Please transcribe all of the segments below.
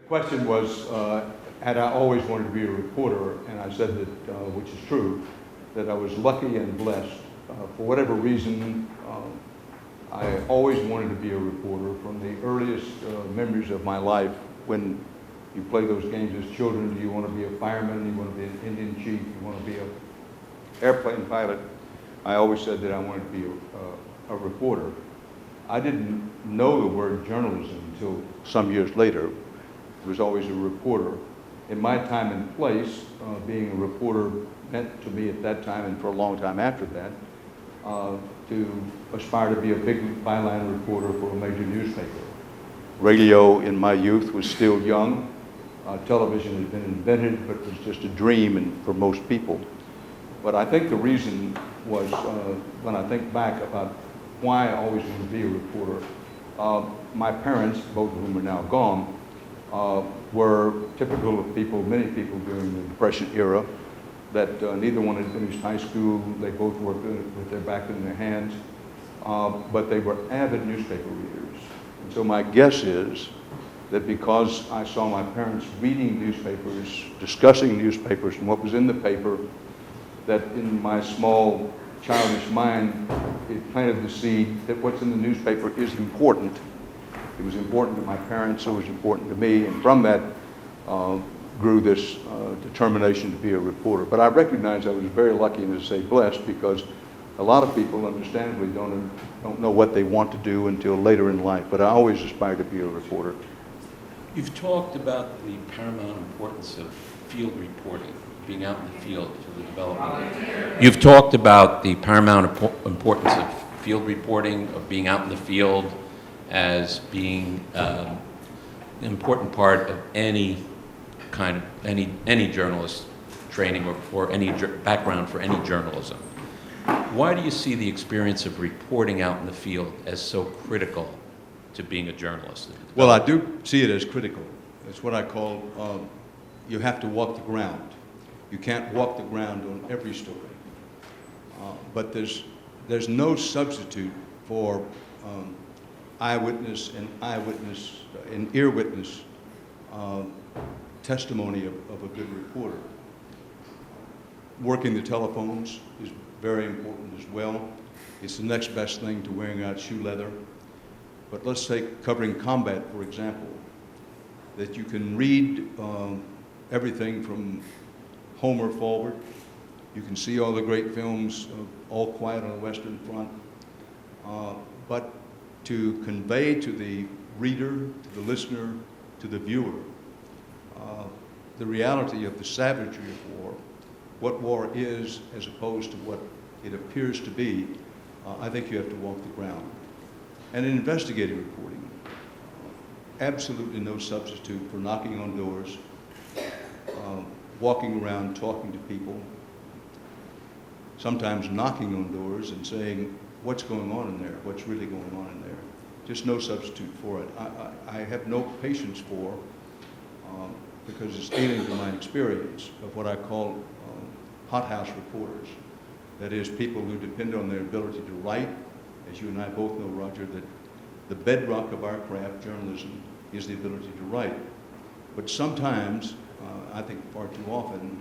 Question was, had I always wanted to be a reporter? And I said that, which is true, that I was lucky and blessed. For whatever reason, I always wanted to be a reporter from the earliest memories of my life. When you play those games as children, you want to be a fireman, you want to be an Indian chief, you want to be an airplane pilot. I always said that I wanted to be a reporter. I didn't know the word journalism until some years later. It was always a reporter. In my time and place, being a reporter meant to me at that time and for a long time after that, to aspire to be a big byline reporter for a major newspaper. Radio in my youth was still young. Television had been invented, but it was just a dream for most people. But I think the reason was, when I think back about why I always wanted to be a reporter, my parents, both of whom are now gone, were typical of people, many people during the Depression era, that neither one had finished high school. They both worked with their back in their hands, but they were avid newspaper readers. And so my guess is that because I saw my parents reading newspapers, discussing newspapers and what was in the paper, that in my small childish mind, it planted the seed that what's in the newspaper is important. It was important to my parents, it was important to me, and from that grew this determination to be a reporter. But I recognize I was very lucky, and to say blessed, because a lot of people understandably don't know what they want to do until later in life, but I always aspired to be a reporter. You've talked about the paramount importance of field reporting, being out in the field for the development. You've talked about the paramount importance of field reporting, of being out in the field, as being an important part of any kind of any journalist training or any background for any journalism. Why do you see the experience of reporting out in the field as so critical to being a journalist? Well, I do see it as critical. It's what I call you have to walk the ground. You can't walk the ground on every story, but there's no substitute for eyewitness and ear witness testimony of a good reporter. Working the telephones is very important as well. It's the next best thing to wearing out shoe leather. But let's take covering combat, for example, that you can read everything from Homer forward. You can see all the great films, All Quiet on the Western Front. But to convey to the reader, to the listener, to the viewer, the reality of the savagery of war, what war is as opposed to what it appears to be, I think you have to walk the ground. And in investigative reporting, absolutely no substitute for knocking on doors, walking around talking to people, sometimes knocking on doors and saying, what's going on in there? What's really going on in there? Just no substitute for it. I have no patience for, because it's alien to my experience, of what I call hothouse reporters. That is, people who depend on their ability to write. As you and I both know, Roger, that the bedrock of our craft, journalism, is the ability to write. But sometimes, I think far too often,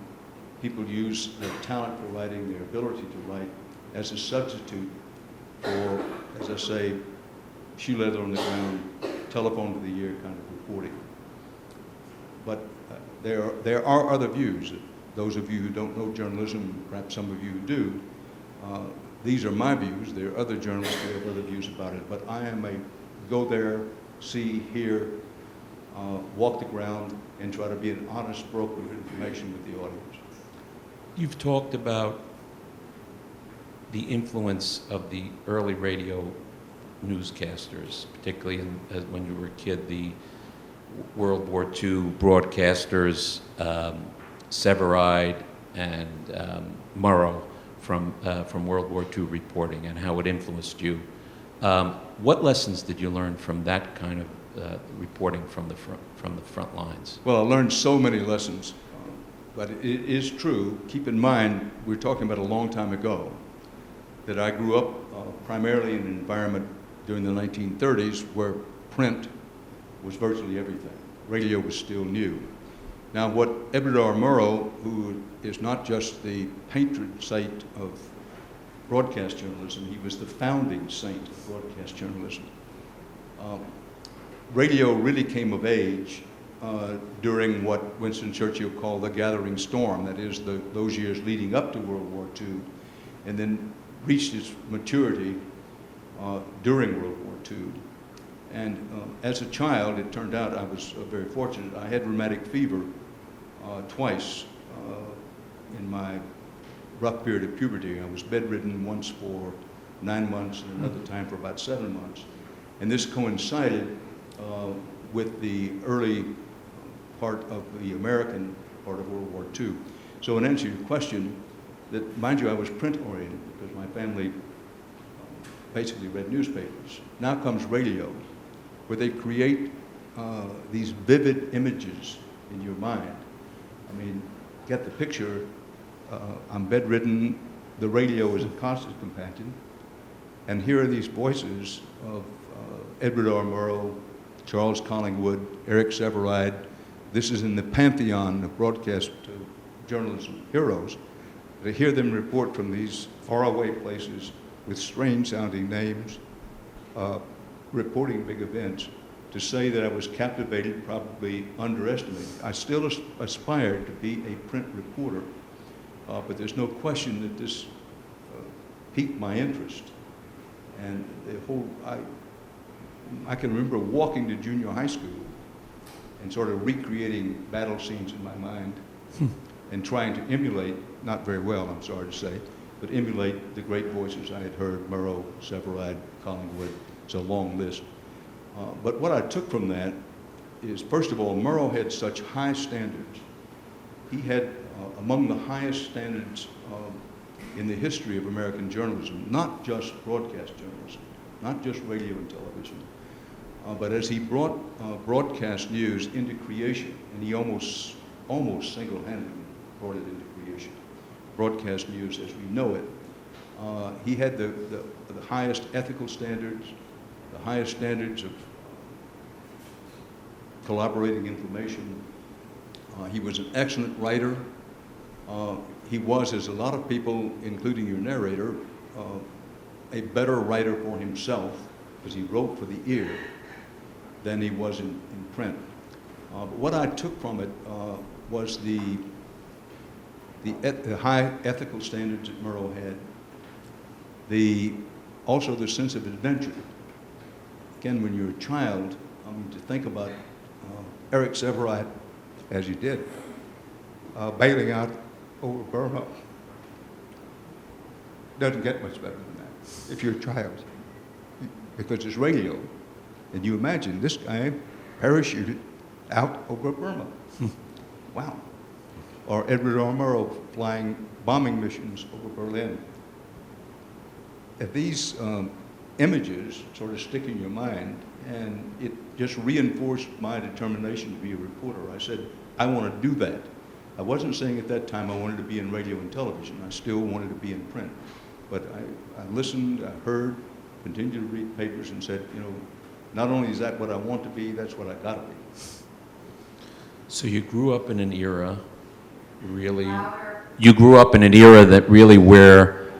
people use their talent for writing, their ability to write, as a substitute for, as I say, shoe leather on the ground, telephone to the ear kind of reporting. But there are other views. Those of you who don't know journalism, perhaps some of you do, these are my views. There are other journalists who have other views about it. But I am a go there, see, hear, walk the ground, and try to be an honest broker of information with the audience. You've talked about the influence of the early radio newscasters, particularly when you were a kid, the World War II broadcasters, Severide and Murrow from World War II reporting, and how it influenced you. What lessons did you learn from that kind of reporting from the front lines? Well, I learned so many lessons, but it is true. Keep in mind, we're talking about a long time ago, that I grew up primarily in an environment during the 1930s where print was virtually everything. radio was still new. Now, what Edward R. Murrow, who is not just the patron saint of broadcast journalism, he was the founding saint of broadcast journalism. Radio really came of age during what Winston Churchill called the gathering storm, that is, those years leading up to World War II, and then reached its maturity during World War II. And as a child, it turned out I was very fortunate. I had rheumatic fever twice in my rough period of puberty. I was bedridden once for 9 months and another time for about 7 months. And this coincided with the early part of the American part of World War II. So in answer to your question, that, mind you, I was print-oriented because my family basically read newspapers. Now comes radio, where they create these vivid images in your mind. I mean, get the picture. I'm bedridden. The radio is a constant companion. And here are these voices of Edward R. Murrow, Charles Collingwood, Eric Sevareid. This is in the pantheon of broadcast journalism heroes. To hear them report from these faraway places with strange-sounding names, reporting big events, to say that I was captivated, probably underestimated. I still aspired to be a print reporter, but there's no question that this piqued my interest. And the whole, I can remember walking to junior high school and sort of recreating battle scenes in my mind and trying to emulate, not very well, I'm sorry to say, but emulate the great voices I had heard, Murrow, Sevareid, Collingwood. It's a long list. But what I took from that is, first of all, Murrow had such high standards. He had among the highest standards in the history of American journalism, not just broadcast journalism, not just radio and television, but as he brought broadcast news into creation, and he almost single-handedly brought it into creation, broadcast news as we know it. He had the highest ethical standards, the highest standards of collaborating information. He was an excellent writer. He was, as a lot of people, including your narrator, a better writer for himself, because he wrote for the ear, than he was in print. But what I took from it was the high ethical standards that Murrow had, also the sense of adventure. Again, when you're a child, I mean, to think about Eric Sevareid, as you did, bailing out over Burma, doesn't get much better than that if you're a child, because it's radio. And you imagine this guy parachuted out over Burma. Wow. Or Edward R. Murrow flying bombing missions over Berlin. If these images sort of stick in your mind, and it just reinforced my determination to be a reporter. I said, I want to do that. I wasn't saying at that time I wanted to be in radio and television. I still wanted to be in print. But I listened, I heard, continued to read papers and said, you know, not only is that what I want to be, that's what I got to be. So you grew up in an era, you grew up in an era that really where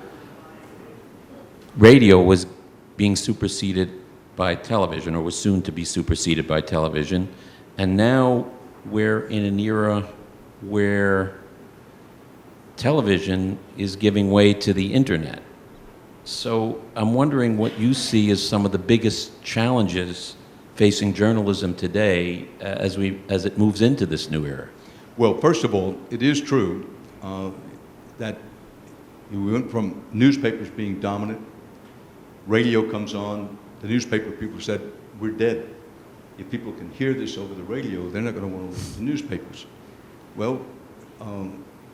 radio was being superseded by television, or was soon to be superseded by television. And now we're in an era where television is giving way to the internet. So I'm wondering what you see as some of the biggest challenges facing journalism today as it moves into this new era. Well, first of all, it is true that we went from newspapers being dominant, radio comes on, the newspaper people said, we're dead. If people can hear this over the radio, they're not going to want to listen to newspapers. Well,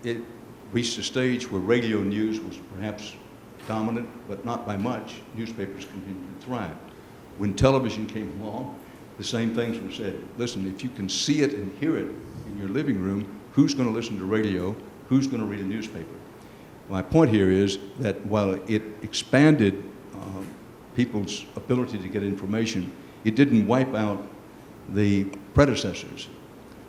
it reached a stage where radio news was perhaps dominant, but not by much. Newspapers continued to thrive. When television came along, the same things were said. Listen, if you can see it and hear it in your living room, who's going to listen to radio? Who's going to read a newspaper? My point here is that while it expanded people's ability to get information, it didn't wipe out the predecessors.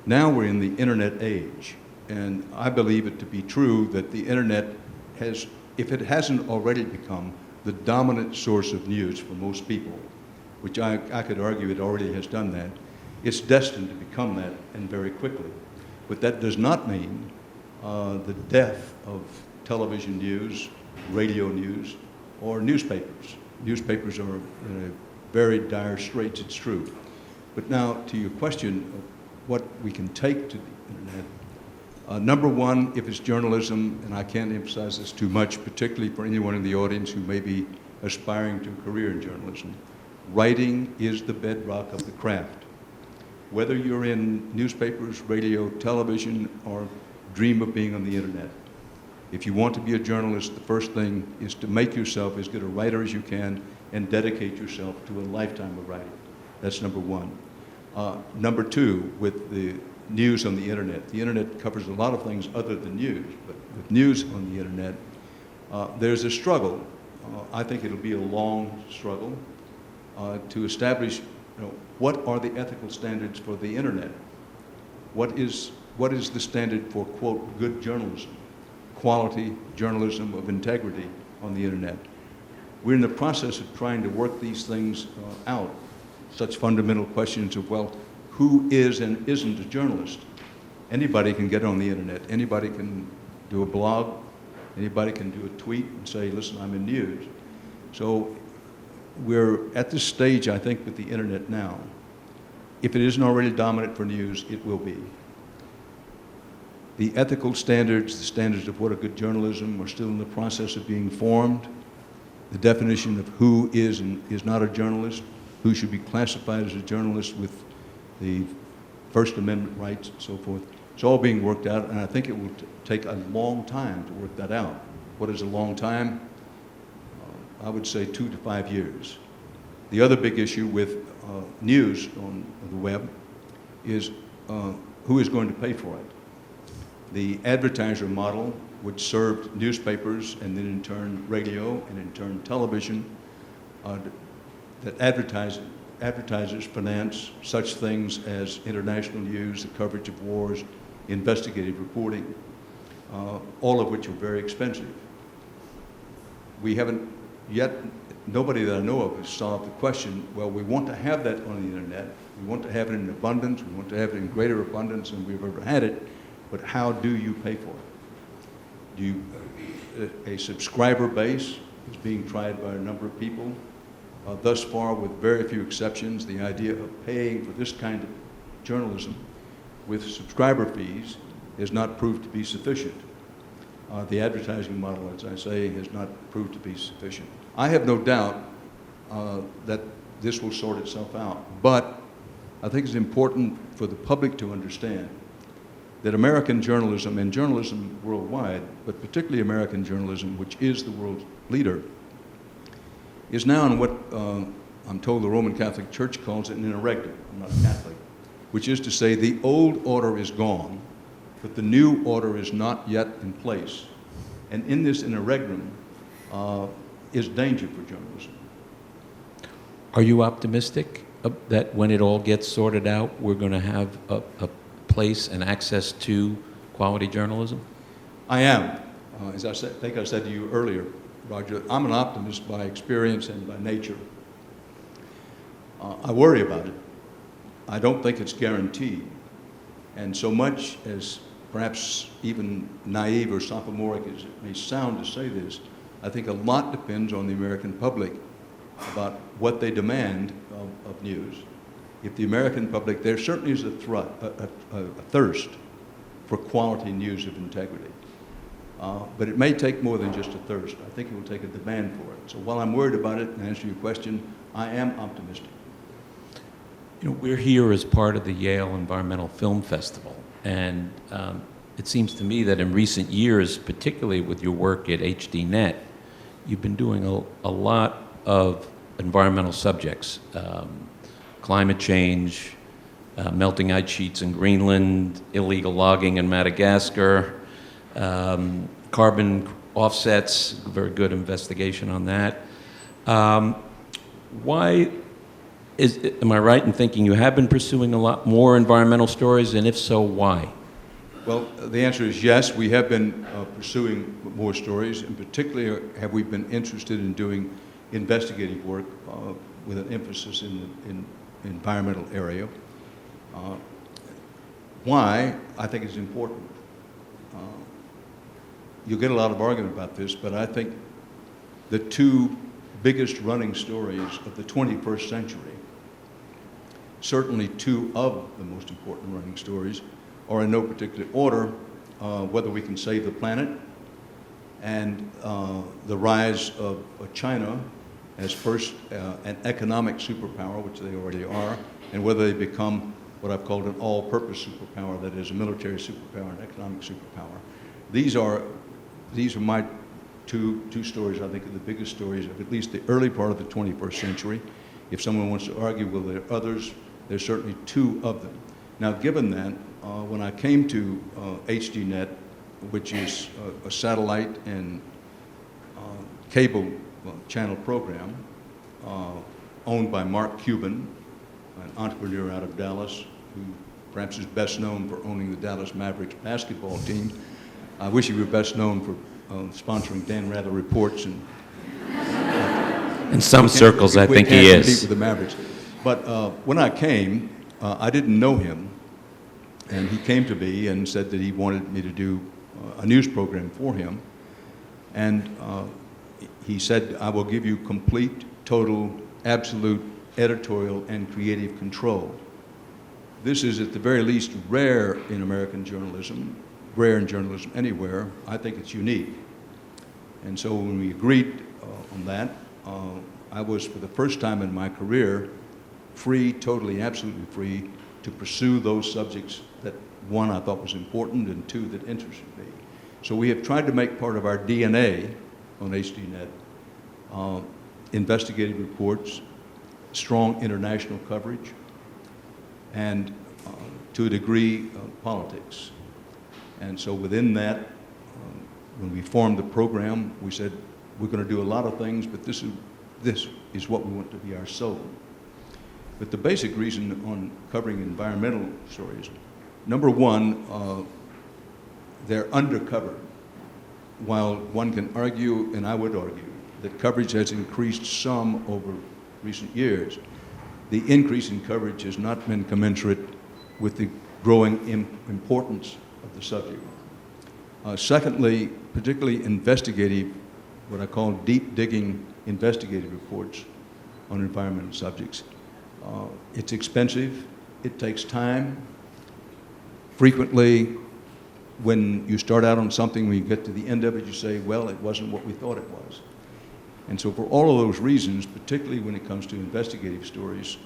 Now we're in the internet age, and I believe it to be true that the internet has, if it hasn't already become the dominant source of news for most people, which I could argue it already has done that, it's destined to become that, and very quickly. But that does not mean the death of television news, radio news, or newspapers. Newspapers are in a very dire straits, it's true. But now to your question of what we can take to the internet. Number one, if it's journalism, and I can't emphasize this too much, particularly for anyone in the audience who may be aspiring to a career in journalism, writing is the bedrock of the craft. Whether you're in newspapers, radio, television, or dream of being on the internet, if you want to be a journalist, the first thing is to make yourself as good a writer as you can and dedicate yourself to a lifetime of writing. That's number one. Number two, with the news on the internet covers a lot of things other than news, but with news on the internet, there's a struggle. I think it'll be a long struggle to establish, what are the ethical standards for the internet? What is the standard for, quote, good journalism, quality journalism of integrity on the internet? We're in the process of trying to work these things out. Such fundamental questions of, well, who is and isn't a journalist? Anybody can get on the internet. Anybody can do a blog. Anybody can do a tweet and say, listen, I'm in news. So we're at this stage, I think, with the internet now. If it isn't already dominant for news, it will be. The ethical standards, the standards of what a good journalism are still in the process of being formed. The definition of who is and is not a journalist, who should be classified as a journalist with the First Amendment rights and so forth. It's all being worked out, and I think it will take a long time to work that out. What is a long time? I would say 2 to 5 years. The other big issue with news on the web is who is going to pay for it. The advertiser model, which served newspapers and then in turn radio and in turn television, that advertisers finance such things as international news, the coverage of wars, investigative reporting, all of which are very expensive. We haven't yet, nobody that I know of has solved the question, well, we want to have that on the internet, we want to have it in abundance, we want to have it in greater abundance than we've ever had it, but how do you pay for it? Do you, a subscriber base is being tried by a number of people. Thus far, with very few exceptions, the idea of paying for this kind of journalism with subscriber fees has not proved to be sufficient. The advertising model, as I say, has not proved to be sufficient. I have no doubt that this will sort itself out, but I think it's important for the public to understand that American journalism and journalism worldwide, but particularly American journalism, which is the world leader, is now in what I'm told the Roman Catholic Church calls it an interregnum. I'm not a Catholic, which is to say the old order is gone, but the new order is not yet in place. And in this interregnum is danger for journalism. Are you optimistic that when it all gets sorted out, we're going to have a place and access to quality journalism? I am. As I think I said to you earlier, Roger, I'm an optimist by experience and by nature. I worry about it. I don't think it's guaranteed. And so much as perhaps even naive or sophomoric as it may sound to say this, I think a lot depends on the American public about what they demand of news. If the American public, there certainly is a thirst for quality news of integrity. But it may take more than just a thirst. I think it will take a demand for it. So while I'm worried about it, and answer your question, I am optimistic. You know, we're here as part of the Yale Environmental Film Festival, and it seems to me that in recent years, particularly with your work at HDNet, you've been doing a lot of environmental subjects, climate change, melting ice sheets in Greenland, illegal logging in Madagascar, carbon offsets, very good investigation on that. Why Am I right in thinking you have been pursuing a lot more environmental stories, and if so, why? Well, the answer is yes. We have been pursuing more stories, and particularly have we been interested in doing investigative work with an emphasis in the environmental area. Why? I think it's important. You'll get a lot of argument about this, but I think the two biggest running stories of the 21st century, certainly two of the most important running stories, are in no particular order, whether we can save the planet and the rise of China as first an economic superpower, which they already are, and whether they become what I've called an all-purpose superpower, that is a military superpower and economic superpower. These are my two stories, I think, are the biggest stories of at least the early part of the 21st century. If someone wants to argue, well, there are others, there's certainly two of them. Now, given that, when I came to HDNet, which is a satellite and cable channel program owned by Mark Cuban, an entrepreneur out of Dallas, who perhaps is best known for owning the Dallas Mavericks basketball team. I wish he were best known for sponsoring Dan Rather Reports. And in some circles, I think he is. With the Mavericks. But when I came, I didn't know him, and he came to me and said that he wanted me to do a news program for him. And he said, I will give you complete, total, absolute editorial and creative control. This is at the very least rare in American journalism, rare in journalism anywhere. I think it's unique. And so when we agreed on that, I was, for the first time in my career, free, totally, absolutely free, to pursue those subjects that, one, I thought was important, and two, that interested me. So we have tried to make part of our DNA on HDNet investigative reports, strong international coverage, and to a degree, politics. And so within that, when we formed the program, we said, we're going to do a lot of things, but this is what we want to be our soul. But the basic reason on covering environmental stories, number one, they're undercovered. While one can argue, and I would argue, that coverage has increased some over recent years, the increase in coverage has not been commensurate with the growing importance of the subject. Secondly, particularly investigative, what I call deep digging investigative reports on environmental subjects. It's expensive, it takes time. Frequently, when you start out on something, when you get to the end of it, you say, well, it wasn't what we thought it was. And so for all of those reasons, particularly when it comes to investigative stories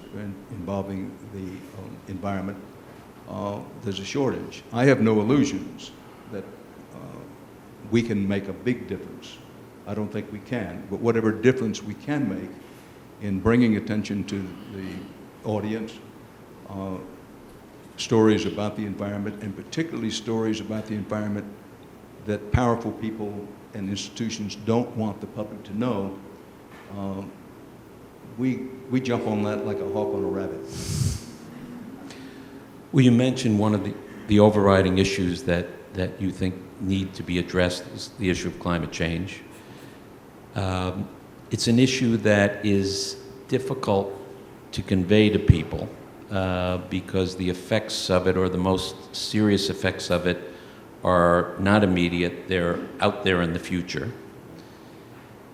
involving the environment, there's a shortage. I have no illusions that we can make a big difference. I don't think we can, but whatever difference we can make in bringing attention to the audience, stories about the environment, and particularly stories about the environment that powerful people and institutions don't want the public to know, we jump on that like a hawk on a rabbit. Well, you mentioned one of the overriding issues that you think need to be addressed is the issue of climate change. It's an issue that is difficult to convey to people because the effects of it, or the most serious effects of it, are not immediate. They're out there in the future.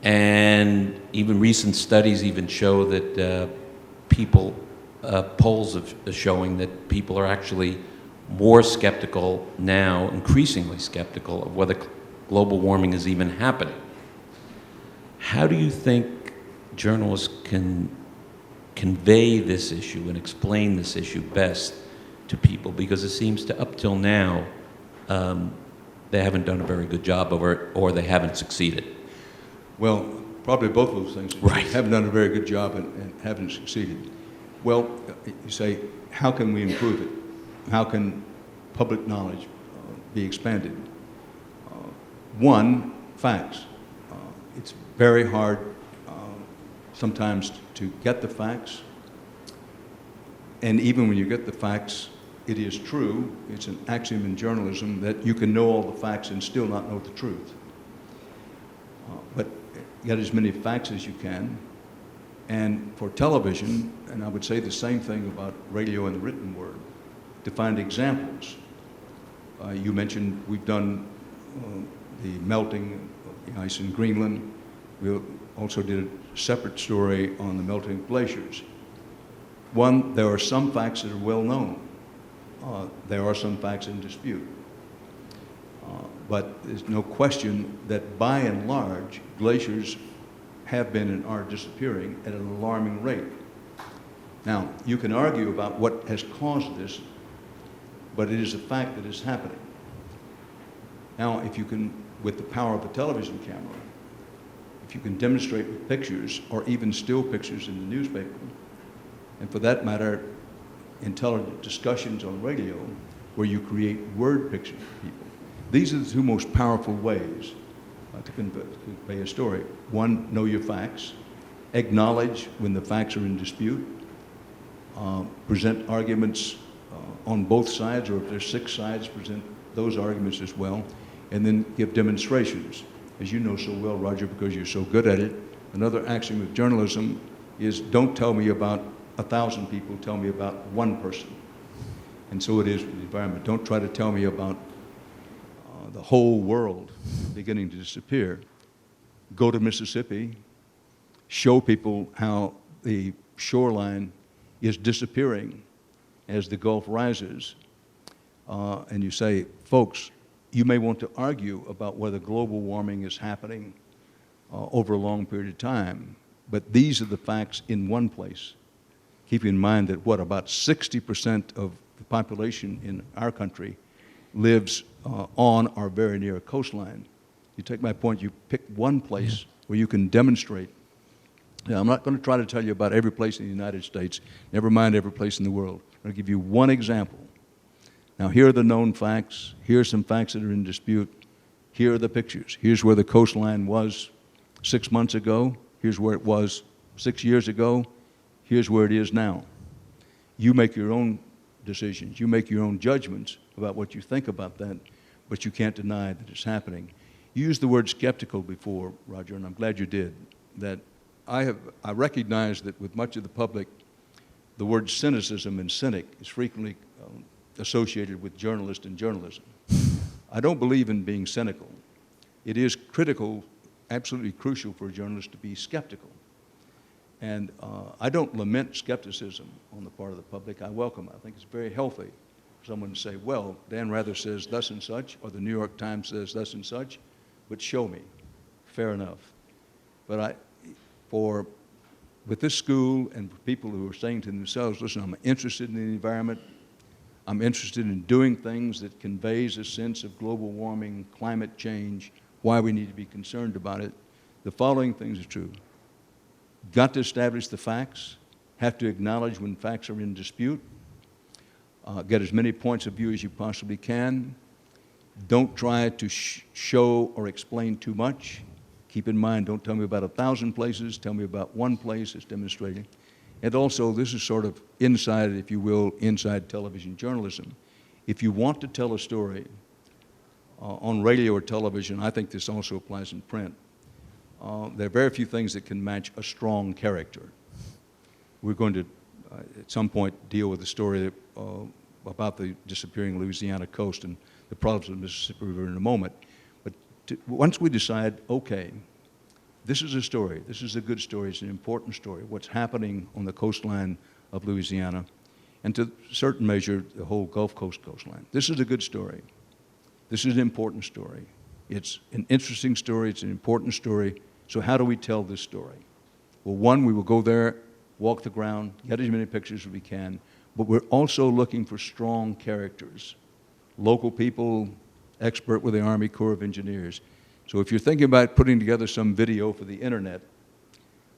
And even recent studies even show that polls are showing that people are actually more skeptical now, increasingly skeptical, of whether global warming is even happening. How do you think journalists can convey this issue and explain this issue best to people? Because it seems to, up till now, they haven't done a very good job of it, or they haven't succeeded. Well, probably both of those things. Right. Haven't done a very good job and haven't succeeded. Well, you say, how can we improve it? How can public knowledge be expanded? One, facts. It's very hard sometimes to get the facts. And even when you get the facts, it is true, it's an axiom in journalism that you can know all the facts and still not know the truth. But get as many facts as you can. And for television, and I would say the same thing about radio and the written word, to find examples. You mentioned we've done the melting of the ice in Greenland. We also did a separate story on the melting of glaciers. One, there are some facts that are well known. There are some facts in dispute. But there's no question that by and large, glaciers have been and are disappearing at an alarming rate. Now, you can argue about what has caused this, but it is a fact that is happening. Now, if you can, with the power of a television camera, if you can demonstrate with pictures or even still pictures in the newspaper, and for that matter, intelligent discussions on radio where you create word pictures for people. These are the two most powerful ways to convey a story. One, know your facts, acknowledge when the facts are in dispute, present arguments on both sides, or if there's 6 sides, present those arguments as well, and then give demonstrations. As you know so well, Roger, because you're so good at it, another axiom of journalism is don't tell me about 1,000 people, tell me about one person. And so it is with the environment. Don't try to tell me about the whole world beginning to disappear. Go to Mississippi, show people how the shoreline is disappearing as the Gulf rises, and you say, folks, you may want to argue about whether global warming is happening over a long period of time, but these are the facts in one place. Keep in mind that about 60% of the population in our country lives on or very near a coastline. You take my point, you pick one place where you can demonstrate. Now, I'm not going to try to tell you about every place in the United States, never mind every place in the world. I'm going to give you one example. Now, here are the known facts. Here are some facts that are in dispute. Here are the pictures. Here's where the coastline was 6 months ago. Here's where it was 6 years ago. Here's where it is now. You make your own decisions. You make your own judgments about what you think about that, but you can't deny that it's happening. You used the word skeptical before, Roger, and I'm glad you did. That I recognize that with much of the public, the word cynicism and cynic is frequently associated with journalist and journalism. I don't believe in being cynical. It is critical, absolutely crucial for a journalist to be skeptical. And I don't lament skepticism on the part of the public. I welcome it. I think it's very healthy for someone to say, well, Dan Rather says thus and such, or the New York Times says thus and such, but show me. Fair enough. But with this school and for people who are saying to themselves, listen, I'm interested in the environment, I'm interested in doing things that conveys a sense of global warming, climate change, why we need to be concerned about it, the following things are true. Got to establish the facts, have to acknowledge when facts are in dispute, get as many points of view as you possibly can. Don't try to show or explain too much. Keep in mind, don't tell me about 1,000 places, tell me about one place that's demonstrating. And also, this is sort of inside, if you will, inside television journalism. If you want to tell a story on radio or television, I think this also applies in print, there are very few things that can match a strong character. We're going to, at some point, deal with the story about the disappearing Louisiana coast and the problems of the Mississippi River in a moment. But once we decide, okay, this is a story, this is a good story, it's an important story, what's happening on the coastline of Louisiana, and to a certain measure, the whole Gulf Coast coastline. This is a good story. This is an important story. It's an interesting story, it's an important story. So how do we tell this story? Well, one, we will go there, walk the ground, get as many pictures as we can, but we're also looking for strong characters, local people, expert with the Army Corps of Engineers. So if you're thinking about putting together some video for the internet,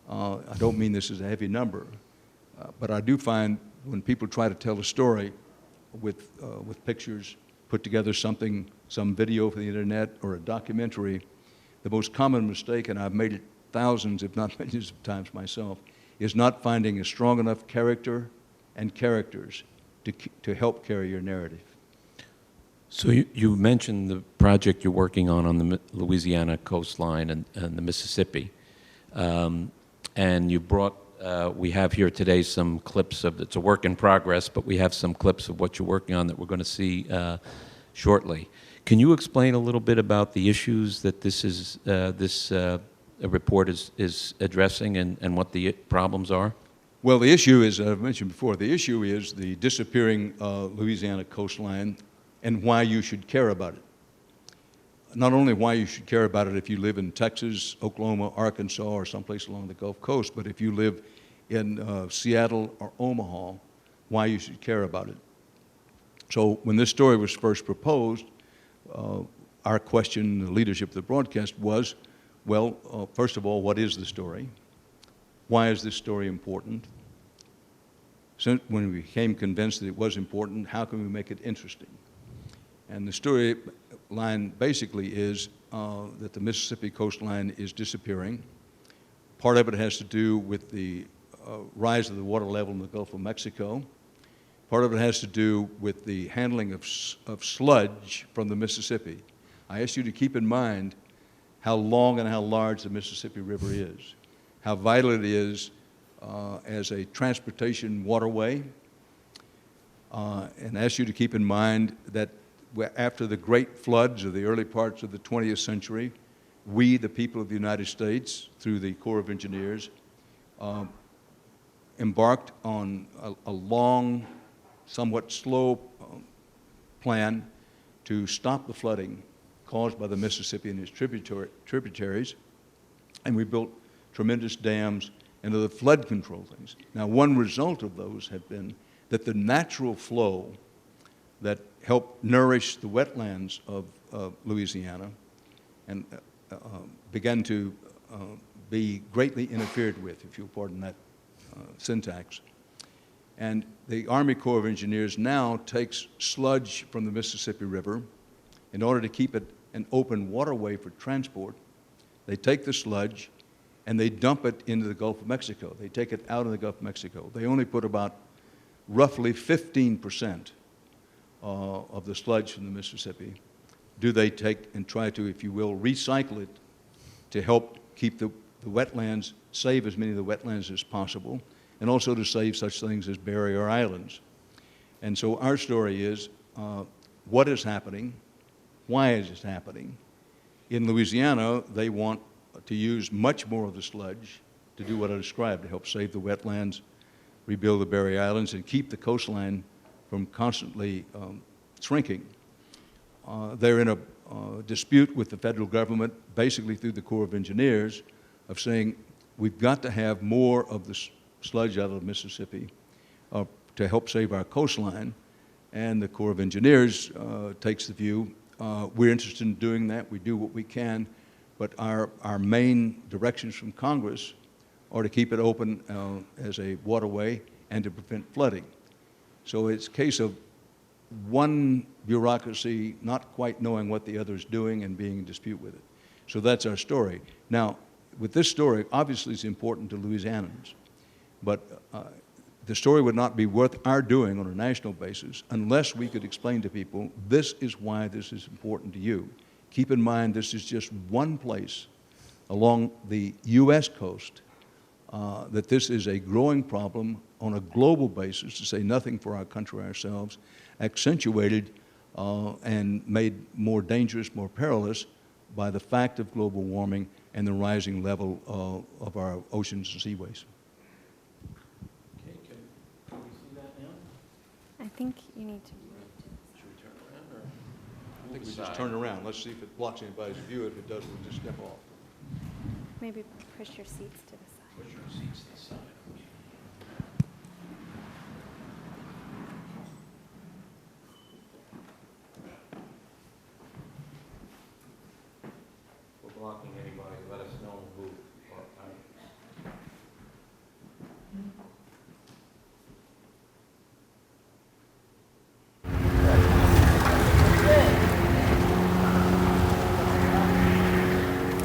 I don't mean this as a heavy number, but I do find when people try to tell a story with pictures, put together something, some video for the internet or a documentary, the most common mistake, and I've made it thousands, if not millions of times myself, is not finding a strong enough character and characters to help carry your narrative. So you mentioned the project you're working on the Louisiana coastline and the Mississippi. And you brought, we have here today some clips of, it's a work in progress, but we have some clips of what you're working on that we're going to see shortly. Can you explain a little bit about the issues that this report is addressing and what the problems are? Well, the issue is, I've mentioned before, the issue is the disappearing Louisiana coastline and why you should care about it. Not only why you should care about it if you live in Texas, Oklahoma, Arkansas, or someplace along the Gulf Coast, but if you live in Seattle or Omaha, why you should care about it. So when this story was first proposed, our question, the leadership of the broadcast was, well, first of all, what is the story? Why is this story important? Since when we became convinced that it was important, how can we make it interesting? And the story line basically is that the Mississippi coastline is disappearing. Part of it has to do with the rise of the water level in the Gulf of Mexico. Part of it has to do with the handling of sludge from the Mississippi. I ask you to keep in mind how long and how large the Mississippi River is, how vital it is as a transportation waterway, and ask you to keep in mind that after the great floods of the early parts of the 20th century, we, the people of the United States, through the Corps of Engineers, embarked on a long, somewhat slow plan to stop the flooding caused by the Mississippi and its tributaries, and we built tremendous dams and other flood control things. Now, one result of those have been that the natural flow that helped nourish the wetlands of Louisiana and began to be greatly interfered with, if you'll pardon that syntax. And the Army Corps of Engineers now takes sludge from the Mississippi River in order to keep it an open waterway for transport. They take the sludge and they dump it into the Gulf of Mexico. They take it out of the Gulf of Mexico. They only put about roughly 15% of the sludge from the Mississippi. Do they take and try to, if you will, recycle it to help keep the wetlands, save as many of the wetlands as possible, and also to save such things as barrier islands. And so our story is what is happening, why is it happening. In Louisiana, they want to use much more of the sludge to do what I described, to help save the wetlands, rebuild the barrier islands, and keep the coastline from constantly shrinking. They're in a dispute with the federal government, basically through the Corps of Engineers, of saying we've got to have more of the sludge out of the Mississippi to help save our coastline. And the Corps of Engineers takes the view, we're interested in doing that, we do what we can, but our main directions from Congress are to keep it open as a waterway and to prevent flooding. So it's a case of one bureaucracy not quite knowing what the other is doing and being in dispute with it. So that's our story. Now, with this story, obviously it's important to Louisianans, but the story would not be worth our doing on a national basis unless we could explain to people, this is why this is important to you. Keep in mind, this is just one place along the U.S. coast that this is a growing problem on a global basis, to say nothing for our country ourselves, accentuated and made more dangerous, more perilous by the fact of global warming and the rising level of our oceans and seaways. Okay, can we see that now? I think you need to. Should we turn around or? I think we just turn around. Let's see if it blocks anybody's view. If it does, we'll just step off. Maybe push your seats to the side. Push your seats to the side. If we're blocking anybody, let us know who.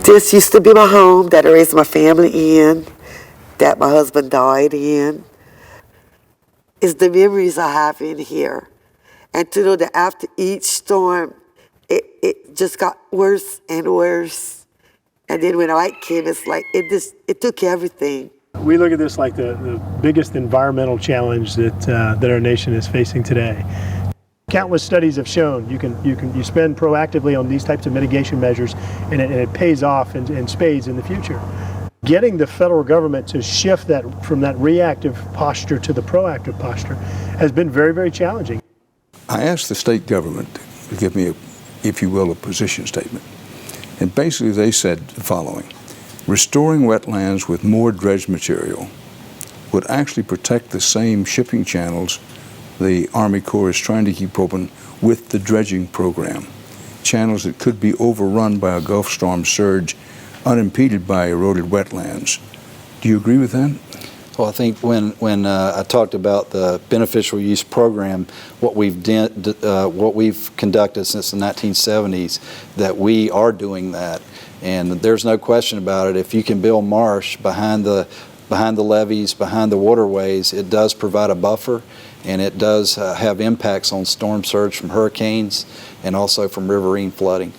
This used to be my home that I raised my family in, that my husband died in. is the memories I have in here. And to know that after each storm, it just got worse and worse. And then when light came, it's like it took everything. We look at this like the biggest environmental challenge that our nation is facing today. Countless studies have shown you spend proactively on these types of mitigation measures, and it pays off in spades in the future. Getting the federal government to shift that from that reactive posture to the proactive posture has been very, very challenging. I asked the state government to give me, if you will, a position statement. And basically they said the following: restoring wetlands with more dredge material would actually protect the same shipping channels the Army Corps is trying to keep open with the dredging program. Channels that could be overrun by a Gulf Storm surge unimpeded by eroded wetlands. Do you agree with that? Well, I think when I talked about the beneficial use program, what we've conducted since the 1970s, that we are doing that, and there's no question about it. If you can build marsh behind the levees, behind the waterways, it does provide a buffer, and it does have impacts on storm surge from hurricanes and also from riverine flooding.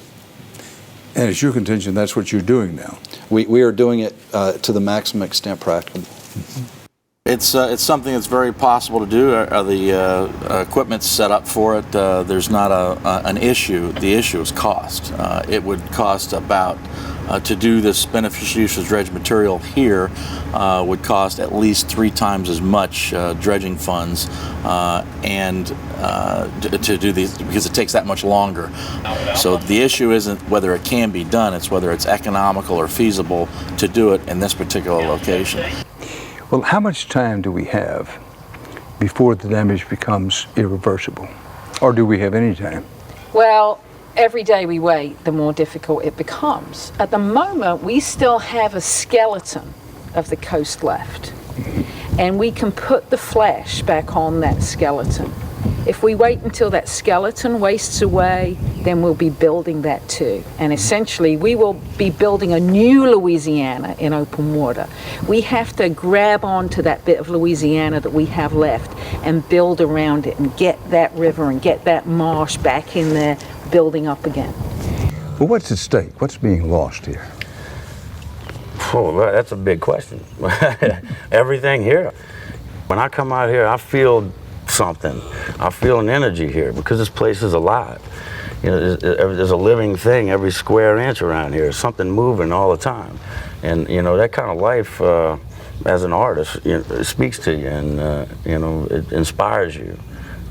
And it's your contention that's what you're doing now? We are doing it to the maximum extent practicable. It's something that's very possible to do. The equipment's set up for it. There's not an issue. The issue is cost. It would cost about, to do this beneficial use of dredge material here, would cost at least 3 times as much dredging funds and to do these, because it takes that much longer. So the issue isn't whether it can be done, it's whether it's economical or feasible to do it in this particular location. Well, how much time do we have before the damage becomes irreversible? Or do we have any time? Well, every day we wait, the more difficult it becomes. At the moment, we still have a skeleton of the coast left, and we can put the flesh back on that skeleton. If we wait until that skeleton wastes away, then we'll be building that too. And essentially, we will be building a new Louisiana in open water. We have to grab onto that bit of Louisiana that we have left and build around it and get that river and get that marsh back in there, building up again. Well, what's at stake? What's being lost here? Oh, that's a big question. Everything here. When I come out here, I feel something. I feel an energy here because this place is alive. You know, there's a living thing every square inch around here. There's something moving all the time, and you know that kind of life, as an artist, you know, it speaks to you, and you know, it inspires you.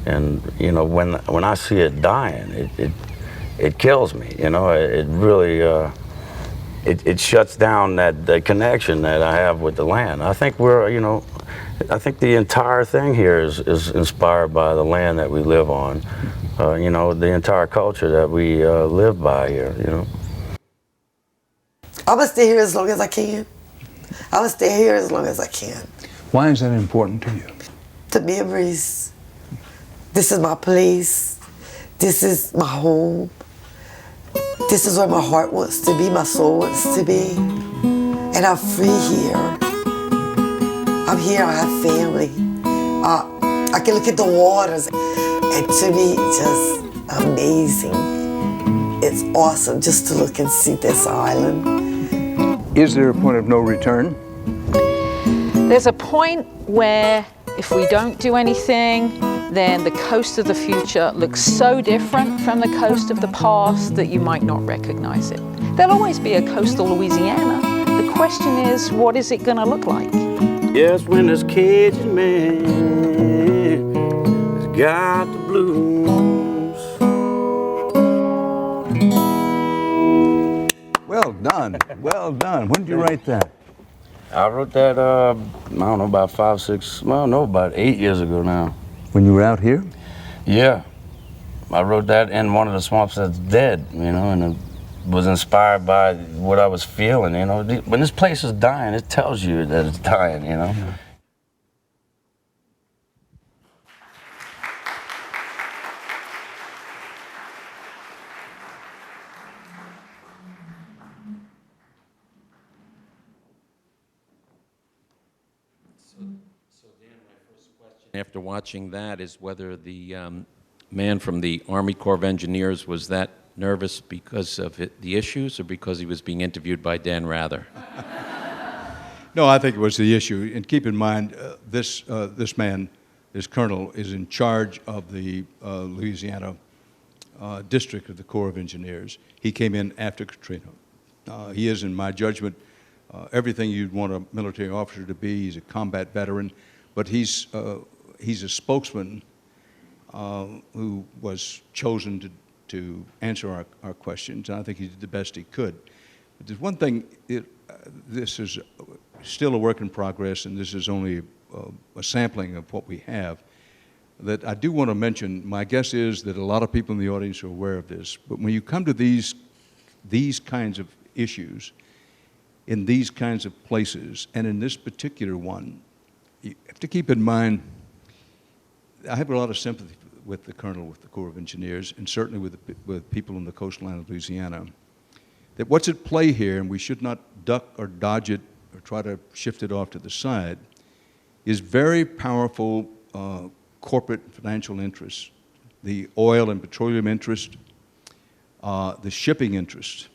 And you know, when I see it dying, it kills me. You know, it really it shuts down that connection that I have with the land. I think I think the entire thing here is inspired by the land that we live on. You know, the entire culture that we live by here, you know. I'm gonna stay here as long as I can. I'm gonna stay here as long as I can. Why is that important to you? The memories. This is my place. This is my home. This is where my heart wants to be, my soul wants to be. And I'm free here. I'm here, I have family. I can look at the waters, and to me, just amazing. It's awesome just to look and see this island. Is there a point of no return? There's a point where if we don't do anything, then the coast of the future looks so different from the coast of the past that you might not recognize it. There'll always be a coastal Louisiana. The question is, what is it gonna look like? Yes, when this Cajun man has got the blues. Well done, well done. When did you write that? I wrote that, I don't know, about 5, 6, well, no, about 8 years ago now. When you were out here? Yeah, I wrote that in one of the swamps that's dead, you know, and it was inspired by what I was feeling, you know. When this place is dying, it tells you that it's dying, you know. Yeah. So Dan, my first After watching that is whether the man from the Army Corps of Engineers was that nervous because of the issues or because he was being interviewed by Dan Rather. No, I think it was the issue. And keep in mind, this man, this colonel, is in charge of the Louisiana district of the Corps of Engineers. He came in after Katrina. He is, in my judgment, everything you'd want a military officer to be. He's a combat veteran, but he's a spokesman who was chosen to answer our questions, and I think he did the best he could. But there's one thing, this is still a work in progress, and this is only a sampling of what we have, that I do want to mention. My guess is that a lot of people in the audience are aware of this, but when you come to these kinds of issues, in these kinds of places, and in this particular one, you have to keep in mind, I have a lot of sympathy with the colonel, with the Corps of Engineers, and certainly with people on the coastline of Louisiana, that what's at play here, and we should not duck or dodge it or try to shift it off to the side, is very powerful corporate financial interests, the oil and petroleum interest, the shipping interest,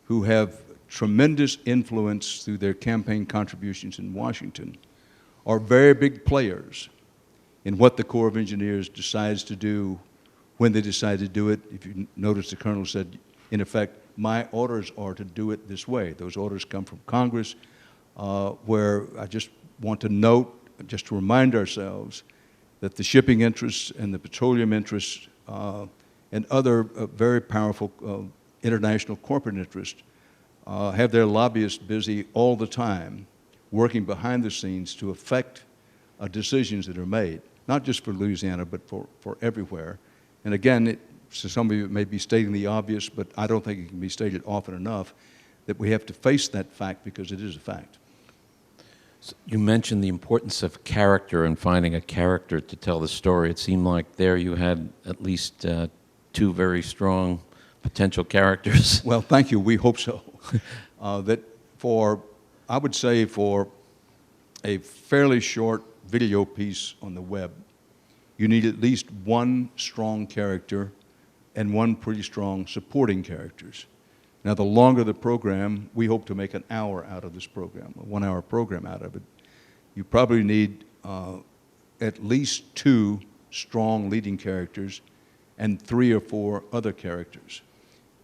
who have tremendous influence through their campaign contributions in Washington, are very big players in what the Corps of Engineers decides to do when they decide to do it. If you notice, the colonel said, in effect, my orders are to do it this way. Those orders come from Congress, where I just want to note, just to remind ourselves, that the shipping interests and the petroleum interests and other very powerful international corporate interests have their lobbyists busy all the time, working behind the scenes to affect decisions that are made, not just for Louisiana, but for everywhere. And again, so some of you may be stating the obvious, but I don't think it can be stated often enough, that we have to face that fact because it is a fact. So you mentioned the importance of character and finding a character to tell the story. It seemed like there you had at least two very strong potential characters. Well, thank you. We hope so. That I would say for a fairly short video piece on the web, you need at least one strong character and one pretty strong supporting characters. Now, the longer the program, we hope to make an hour out of this program, a 1 hour program out of it. You probably need at least two strong leading characters and 3 or 4 other characters.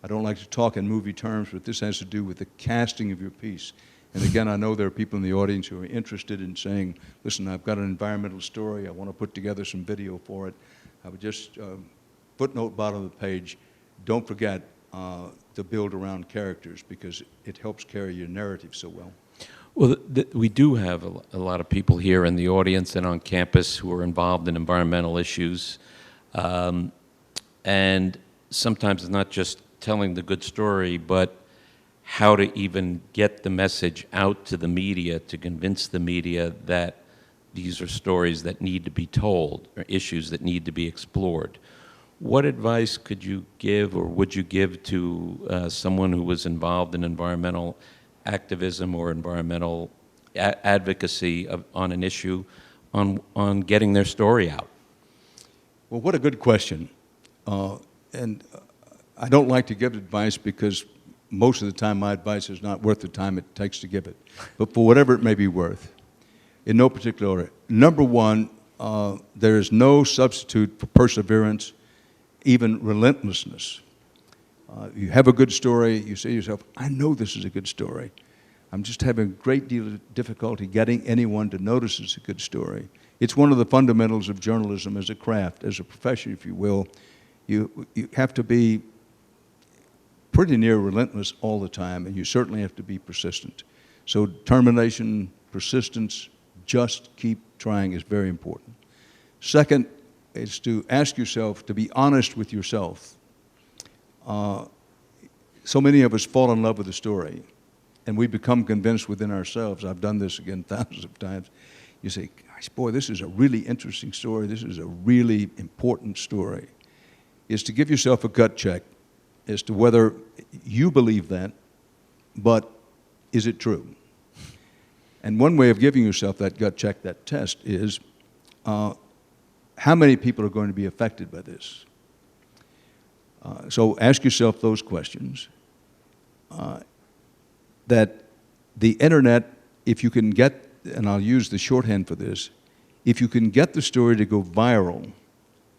I don't like to talk in movie terms, but this has to do with the casting of your piece. And again, I know there are people in the audience who are interested in saying, listen, I've got an environmental story, I want to put together some video for it. I would just, footnote bottom of the page, don't forget to build around characters because it helps carry your narrative so well. Well, we do have a lot of people here in the audience and on campus who are involved in environmental issues. And sometimes it's not just telling the good story, but how to even get the message out to the media to convince the media that these are stories that need to be told or issues that need to be explored. What advice could you give or would you give to someone who was involved in environmental activism or environmental advocacy on an issue on getting their story out? Well, what a good question. And I don't like to give advice because most of the time my advice is not worth the time it takes to give it. But for whatever it may be worth, in no particular order. Number one, there is no substitute for perseverance, even relentlessness. You have a good story, you say to yourself, I know this is a good story. I'm just having a great deal of difficulty getting anyone to notice it's a good story. It's one of the fundamentals of journalism as a craft, as a profession, if you will. You have to be pretty near relentless all the time, and you certainly have to be persistent. So determination, persistence, just keep trying is very important. Second is to ask yourself, to be honest with yourself. So many of us fall in love with a story, and we become convinced within ourselves. I've done this again thousands of times. You say, gosh, boy, this is a really interesting story. This is a really important story. Is to give yourself a gut check as to whether you believe that, but is it true? And one way of giving yourself that gut check, that test, is how many people are going to be affected by this? So ask yourself those questions. That the internet, if you can get, and I'll use the shorthand for this, if you can get the story to go viral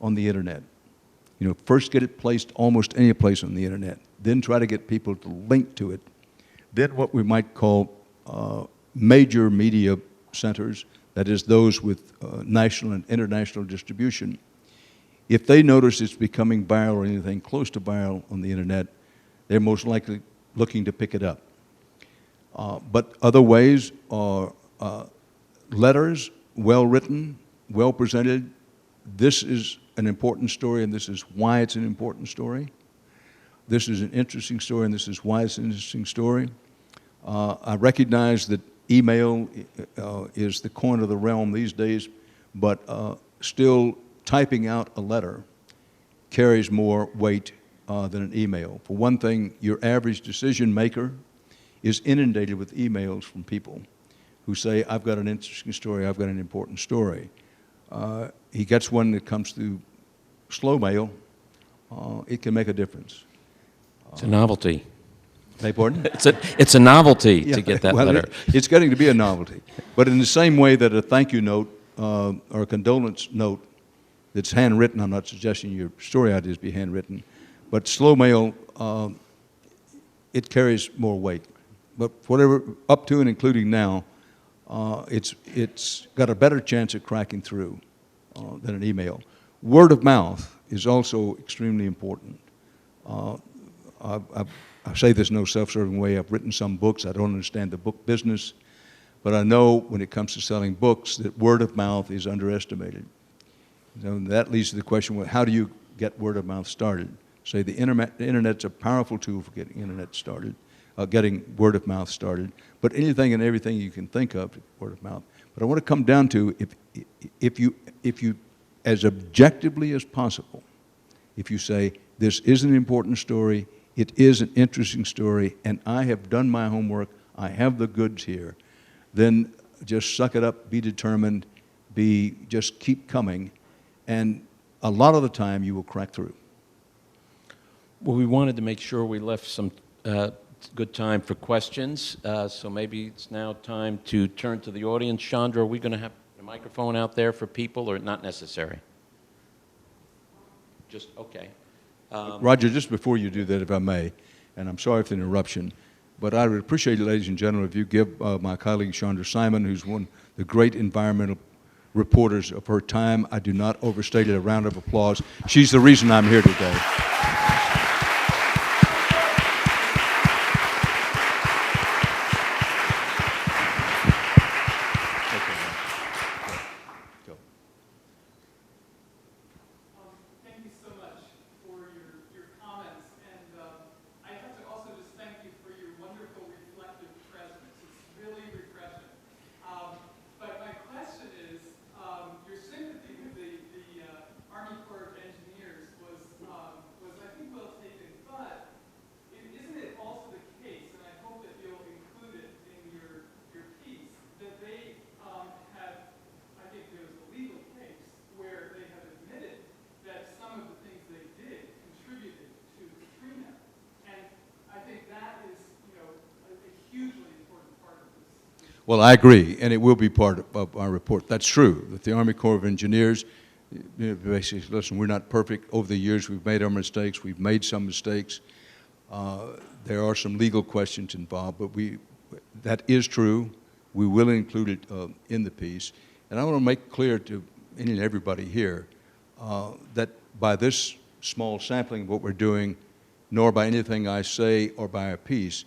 on the internet, you know, first get it placed almost any place on the internet, then try to get people to link to it, then what we might call major media centers, that is those with national and international distribution, if they notice it's becoming viral or anything close to viral on the internet, they're most likely looking to pick it up. But other ways are letters, well written, well presented. This is an important story, and this is why it's an important story. This is an interesting story, and this is why it's an interesting story. I recognize that email is the coin of the realm these days, but still typing out a letter carries more weight than an email. For one thing, your average decision maker is inundated with emails from people who say, I've got an interesting story, I've got an important story. He gets one that comes through slow mail, it can make a difference. It's a novelty. Beg pardon? It's a novelty to get that letter. It's getting to be a novelty. But in the same way that a thank you note or a condolence note that's handwritten, I'm not suggesting your story ideas be handwritten, but slow mail, it carries more weight. But whatever, up to and including now, it's got a better chance of cracking through than an email. Word of mouth is also extremely important. I say this in no self-serving way. I've written some books. I don't understand the book business, but I know when it comes to selling books that word of mouth is underestimated. So that leads to the question, well, how do you get word of mouth started? Say the internet's a powerful tool for getting internet started, getting word of mouth started, but anything and everything you can think of, word of mouth. But I want to come down to if you, as objectively as possible, if you say, this is an important story, it is an interesting story, and I have done my homework, I have the goods here, then just suck it up, be determined, just keep coming, and a lot of the time you will crack through. Well, we wanted to make sure we left some good time for questions, so maybe it's now time to turn to the audience. Chandra, are we going to have a microphone out there for people, or not necessary? Just, okay. Roger, just before you do that, if I may, and I'm sorry for the interruption, but I would appreciate it, ladies and gentlemen, if you give my colleague Chandra Simon, who's one of the great environmental reporters of her time, I do not overstate it, a round of applause. She's the reason I'm here today. Well, I agree, and it will be part of our report. That's true, that the Army Corps of Engineers, basically, listen, we're not perfect. Over the years, we've made our mistakes. We've made some mistakes. There are some legal questions involved, but that is true. We will include it in the piece. And I want to make clear to any and everybody here that by this small sampling of what we're doing, nor by anything I say or by a piece,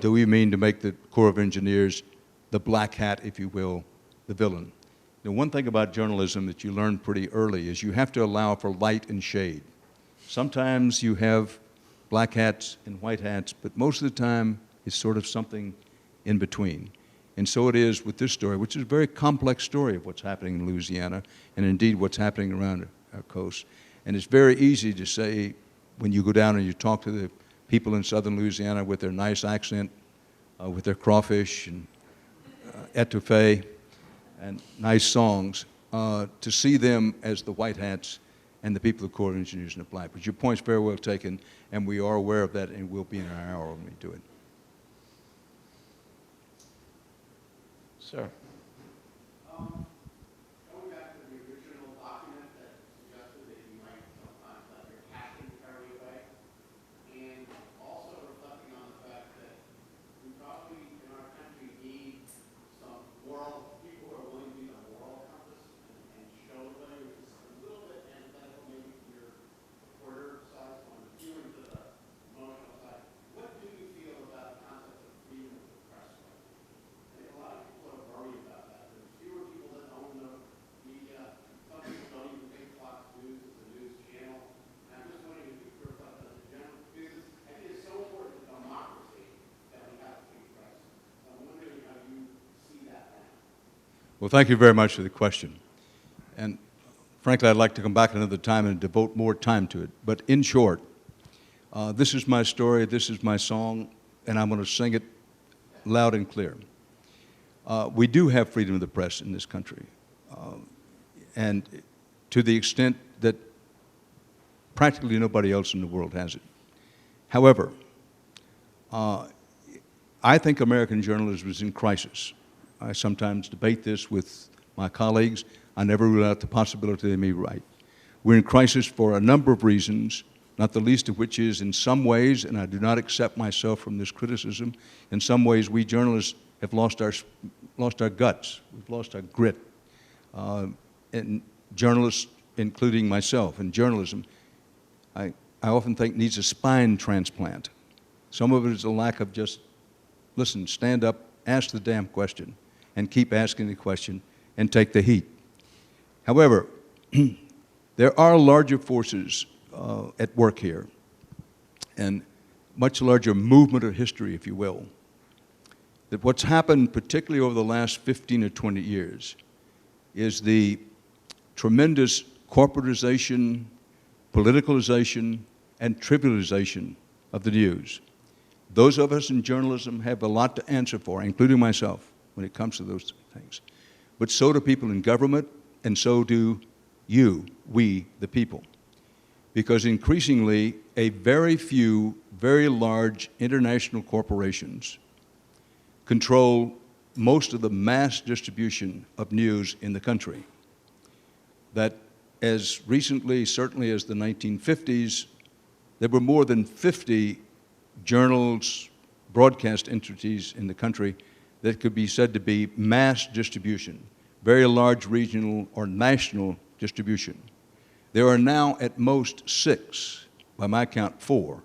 do we mean to make the Corps of Engineers the black hat, if you will, the villain. Now, one thing about journalism that you learn pretty early is you have to allow for light and shade. Sometimes you have black hats and white hats, but most of the time it's sort of something in between. And so it is with this story, which is a very complex story of what's happening in Louisiana, and indeed what's happening around our coast. And it's very easy to say, when you go down and you talk to the people in southern Louisiana with their nice accent, with their crawfish and etouffee and nice songs, to see them as the white hats and the people of Corps of Engineers and Applied. But your point's very well taken, and we are aware of that, and we'll be in our hour when we do it. Sir. Going back to the original document that suggested that you might sometimes let your passion carry away, and also reflecting on the fact that we probably in our country need some moral people who are willing to be the moral compass and show the way, which is a little bit antithetical maybe to your reporter side on the feeling to the emotional side. What do you feel about the concept of freedom of the press? I think a lot of people are worried about that. There's fewer people that own the media. Some people don't even think Fox News is a news channel. And I'm just wondering if you could reflect on the general, because I think it's so important to democracy that we have a free press. So I'm wondering how you see that now. Well, thank you very much for the question. And frankly, I'd like to come back another time and devote more time to it. But in short, this is my story, this is my song, and I'm going to sing it loud and clear. We do have freedom of the press in this country, and to the extent that practically nobody else in the world has it. However, I think American journalism is in crisis. I sometimes debate this with my colleagues. I never rule out the possibility they may be right. We're in crisis for a number of reasons, not the least of which is in some ways, and I do not accept myself from this criticism, in some ways we journalists have lost our guts, we've lost our grit. And journalists, including myself in journalism, I often think needs a spine transplant. Some of it is a lack of just, listen, stand up, ask the damn question, and keep asking the question, and take the heat. However, there are larger forces at work here, and much larger movement of history, if you will, that what's happened, particularly over the last 15 or 20 years, is the tremendous corporatization, politicalization, and trivialization of the news. Those of us in journalism have a lot to answer for, including myself, when it comes to those things. But so do people in government, and so do you, we, the people. Because increasingly, a very few, very large international corporations control most of the mass distribution of news in the country. That as recently, certainly as the 1950s, there were more than 50 journals, broadcast entities in the country that could be said to be mass distribution, very large regional or national distribution. There are now at most 6, by my count 4,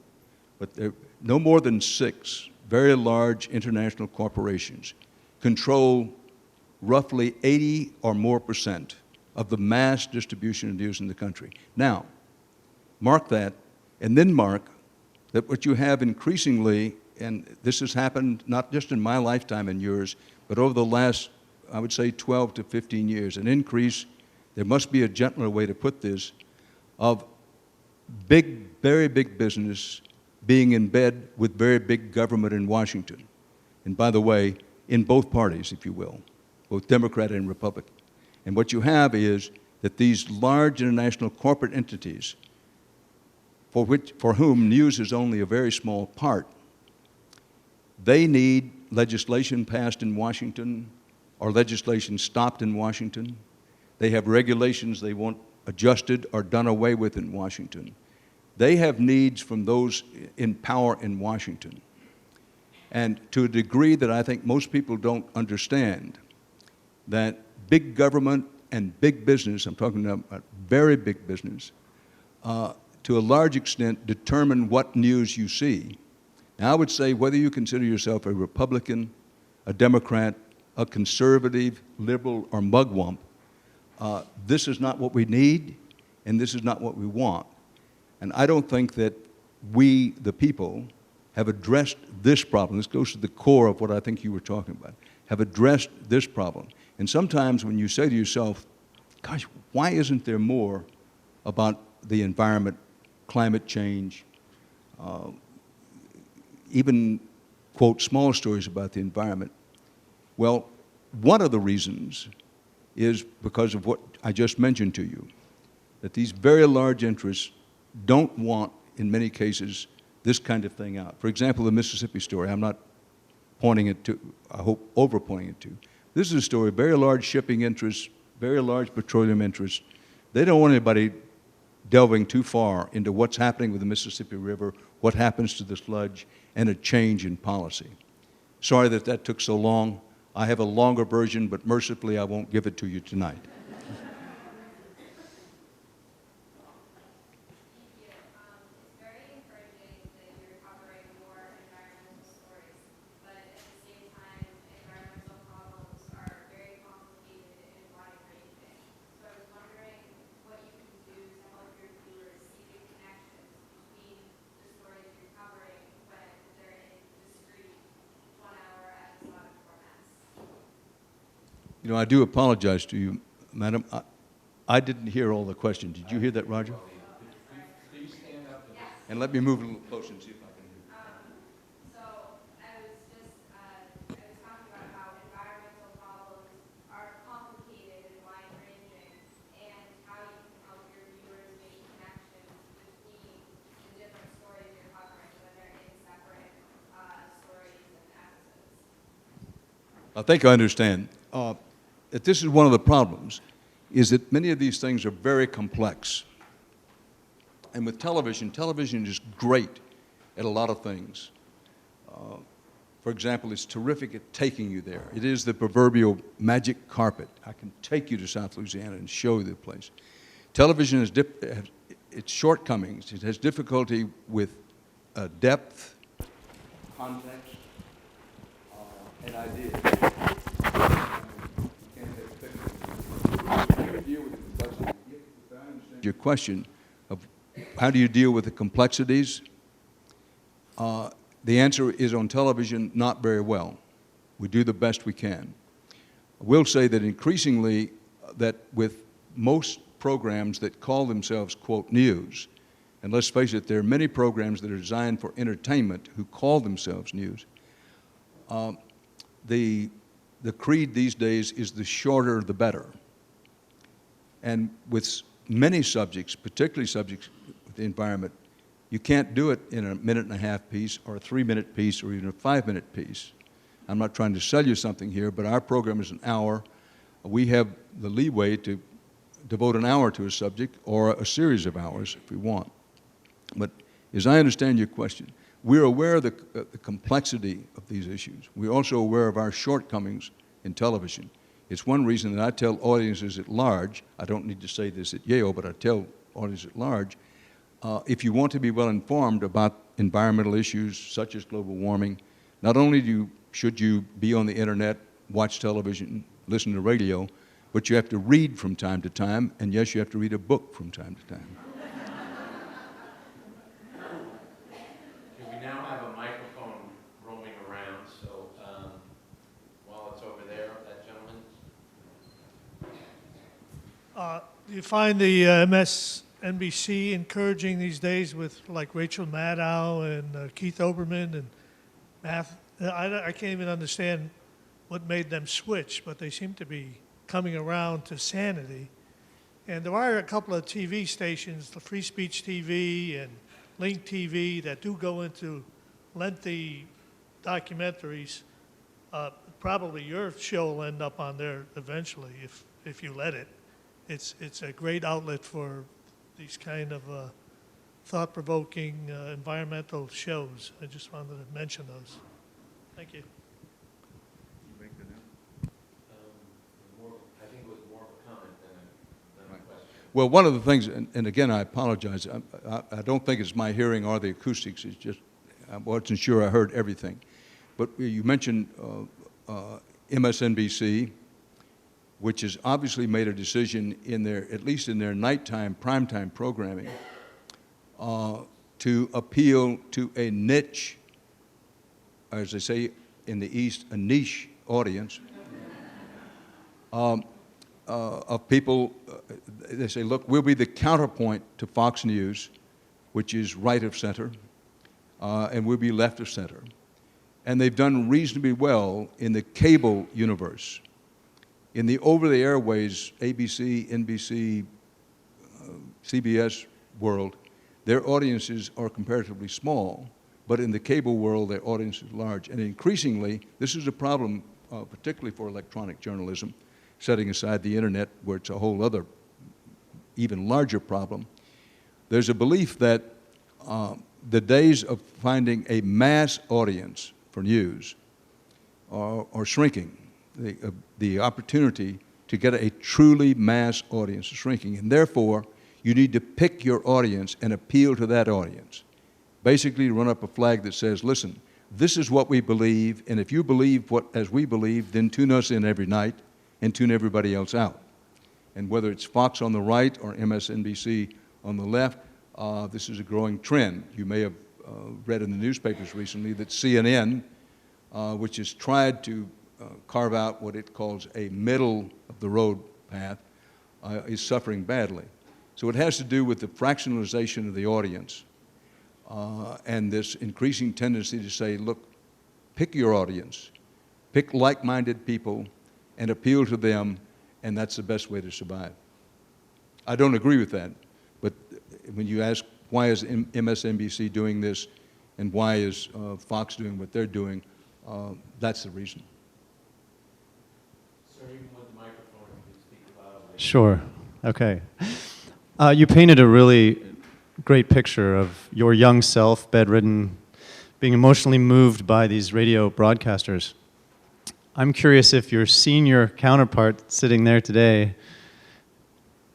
but there are no more than 6 very large international corporations control roughly 80 or more % of the mass distribution of news in the country. Now, mark that, and then mark that what you have increasingly, and this has happened not just in my lifetime and yours, but over the last, I would say, 12 to 15 years, an increase, there must be a gentler way to put this, of big, very big business being in bed with very big government in Washington. And by the way, in both parties, if you will, both Democrat and Republican. And what you have is that these large international corporate entities, for whom news is only a very small part, they need legislation passed in Washington or legislation stopped in Washington. They have regulations they want adjusted or done away with in Washington. They have needs from those in power in Washington. And to a degree that I think most people don't understand, that big government and big business, I'm talking about very big business, to a large extent determine what news you see. Now I would say whether you consider yourself a Republican, a Democrat, a conservative, liberal, or mugwump, this is not what we need, and this is not what we want. And I don't think that we, the people, have addressed this problem. This goes to the core of what I think you were talking about, have addressed this problem. And sometimes when you say to yourself, gosh, why isn't there more about the environment, climate change, even, quote, small stories about the environment? Well, one of the reasons is because of what I just mentioned to you, that these very large interests don't want, in many cases, this kind of thing out. For example, the Mississippi story, I'm not pointing it to, I hope, over-pointing it to. This is a story of very large shipping interests, very large petroleum interests. They don't want anybody delving too far into what's happening with the Mississippi River, what happens to the sludge, and a change in policy. Sorry that that took so long. I have a longer version, but mercifully I won't give it to you tonight. You know, I do apologize to you, madam. I didn't hear all the questions. Did you hear that, Roger? Please stand up. And let me move a little closer and see if I can hear you. So I was talking about how environmental problems are complicated and wide-ranging, and how you can help your viewers make connections between the different stories you're covering, whether they're in separate stories and episodes. I think I understand. That this is one of the problems, is that many of these things are very complex. And with television, television is great at a lot of things. For example, it's terrific at taking you there. It is the proverbial magic carpet. I can take you to South Louisiana and show you the place. Television has its shortcomings. It has difficulty with depth, context, and ideas. Your question of how do you deal with the complexities, the answer is on television, not very well. We do the best we can. I will say that increasingly that with most programs that call themselves, quote, news, and let's face it, there are many programs that are designed for entertainment who call themselves news. The creed these days is the shorter the better. And with many subjects, particularly subjects with the environment, you can't do it in a minute-and-a-half piece or a 3-minute piece or even a 5-minute piece. I'm not trying to sell you something here, but our program is an hour. We have the leeway to devote an hour to a subject or a series of hours if we want. But as I understand your question, we're aware of the complexity of these issues. We're also aware of our shortcomings in television. It's one reason that I tell audiences at large, I don't need to say this at Yale, but I tell audiences at large, if you want to be well informed about environmental issues such as global warming, not only should you be on the internet, watch television, listen to radio, but you have to read from time to time, and yes, you have to read a book from time to time. We now have a microphone roaming around, so while it's over there, that gentleman. Do you find the MSNBC encouraging these days with like Rachel Maddow and Keith Olbermann and math? I can't even understand what made them switch, but they seem to be coming around to sanity. And there are a couple of TV stations, the Free Speech TV and Link TV, that do go into lengthy documentaries. Probably your show will end up on there eventually if you let it. It's a great outlet for these kind of thought-provoking environmental shows. I just wanted to mention those. Thank you. I think it was more of a comment than a question. Well, one of the things, and again, I apologize, I don't think it's my hearing or the acoustics, it's just, I wasn't sure I heard everything. But you mentioned MSNBC, which has obviously made a decision in their, at least in their nighttime, primetime programming, to appeal to a niche, as they say in the East, a niche audience, of people. They say, look, we'll be the counterpoint to Fox News, which is right of center, and we'll be left of center. And they've done reasonably well in the cable universe. In the over-the-air ways, ABC, NBC, CBS world, their audiences are comparatively small, but in the cable world, their audience is large. And increasingly, this is a problem, particularly for electronic journalism, setting aside the internet, where it's a whole other, even larger problem. There's a belief that the days of finding a mass audience for news are shrinking. The opportunity to get a truly mass audience is shrinking, and therefore, you need to pick your audience and appeal to that audience. Basically, run up a flag that says, listen, this is what we believe, and if you believe as we believe, then tune us in every night and tune everybody else out. And whether it's Fox on the right or MSNBC on the left, this is a growing trend. You may have read in the newspapers recently that CNN, which has tried to carve out what it calls a middle-of-the-road path, is suffering badly. So it has to do with the fractionalization of the audience and this increasing tendency to say, look, pick your audience, pick like-minded people, and appeal to them, and that's the best way to survive. I don't agree with that, but when you ask why is MSNBC doing this and why is Fox doing what they're doing, that's the reason. Sir, even with the microphone, you can speak loudly. Sure. Okay. You painted a really great picture of your young self, bedridden, being emotionally moved by these radio broadcasters. I'm curious if your senior counterpart sitting there today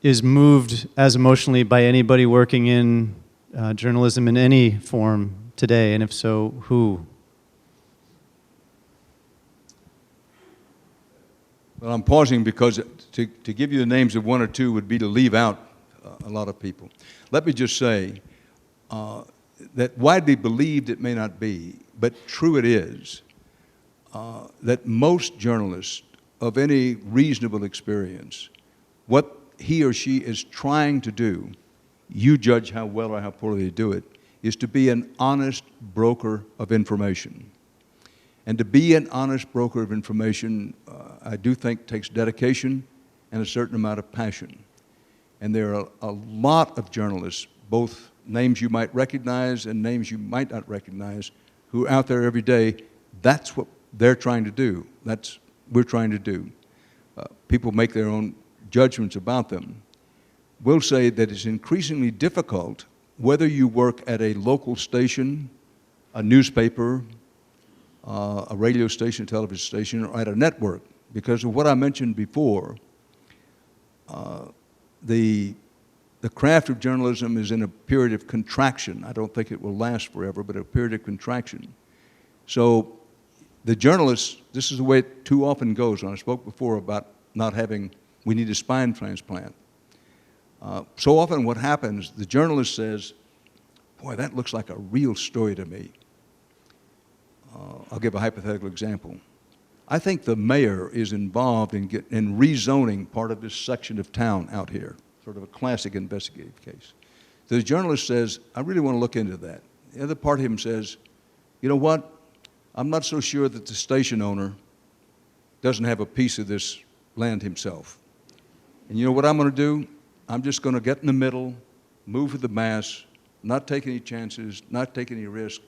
is moved as emotionally by anybody working in journalism in any form today, and if so, who? Well, I'm pausing because to give you the names of one or two would be to leave out a lot of people. Let me just say that widely believed it may not be, but true it is, that most journalists of any reasonable experience, what he or she is trying to do, you judge how well or how poorly they do it, is to be an honest broker of information. And to be an honest broker of information, I do think takes dedication and a certain amount of passion. And there are a lot of journalists, both names you might recognize and names you might not recognize, who are out there every day. That's what they're trying to do. That's what we're trying to do. People make their own judgments about them. We'll say that it's increasingly difficult whether you work at a local station, a newspaper, a radio station, a television station, or at a network, because of what I mentioned before. The craft of journalism is in a period of contraction. I don't think it will last forever, but a period of contraction. So the journalists, this is the way it too often goes. And I spoke before about we need a spine transplant. So often what happens, the journalist says, boy, that looks like a real story to me. I'll give a hypothetical example. I think the mayor is involved in rezoning part of this section of town out here, sort of a classic investigative case. So the journalist says, I really want to look into that. The other part of him says, you know what? I'm not so sure that the station owner doesn't have a piece of this land himself. And you know what I'm going to do? I'm just going to get in the middle, move with the mass, not take any chances, not take any risk,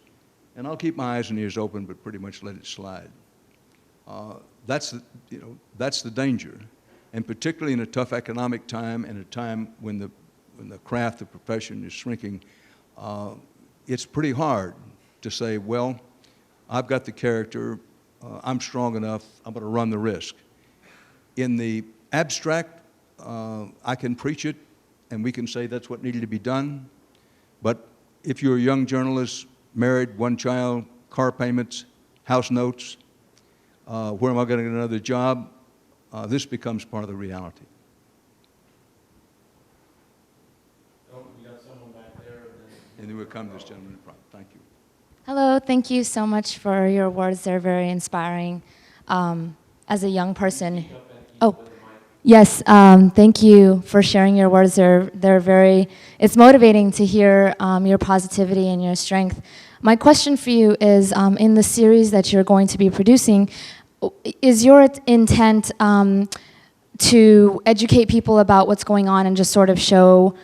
and I'll keep my eyes and ears open, but pretty much let it slide. That's the danger, and particularly in a tough economic time and a time when the craft, the profession is shrinking, it's pretty hard to say, well, I've got the character, I'm strong enough, I'm going to run the risk. In the abstract, I can preach it, and we can say that's what needed to be done, but if you're a young journalist, married, one child, car payments, house notes, where am I going to get another job? This becomes part of the reality. Oh, we got someone back there. And then we'll come to this gentleman in front. Thank you. Hello, thank you so much for your words. They're very inspiring. As a young person, yes, thank you for sharing your words. They're very, it's motivating to hear your positivity and your strength. My question for you is, in the series that you're going to be producing, is your intent to educate people about what's going on and just sort of show,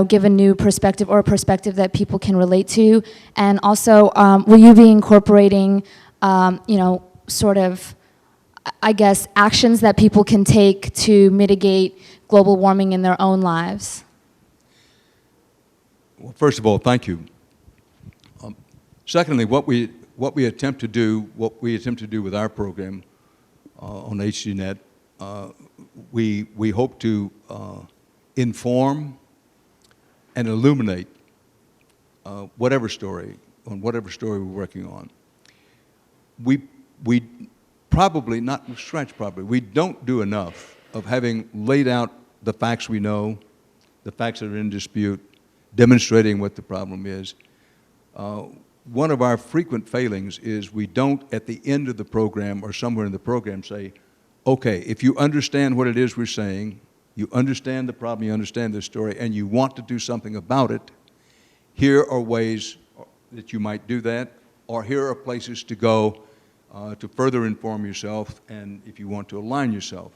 give a new perspective or a perspective that people can relate to? And also, will you be incorporating, sort of, I guess, actions that people can take to mitigate global warming in their own lives? Well, first of all, thank you. Secondly, what we attempt to do with our program on HDNet, we hope to inform and illuminate whatever story we're working on. We probably, not stretch probably, we don't do enough of having laid out the facts we know, the facts that are in dispute, demonstrating what the problem is. One of our frequent failings is we don't, at the end of the program or somewhere in the program, say, okay, if you understand what it is we're saying, you understand the problem, you understand the story, and you want to do something about it, here are ways that you might do that, or here are places to go to further inform yourself, and if you want to align yourself.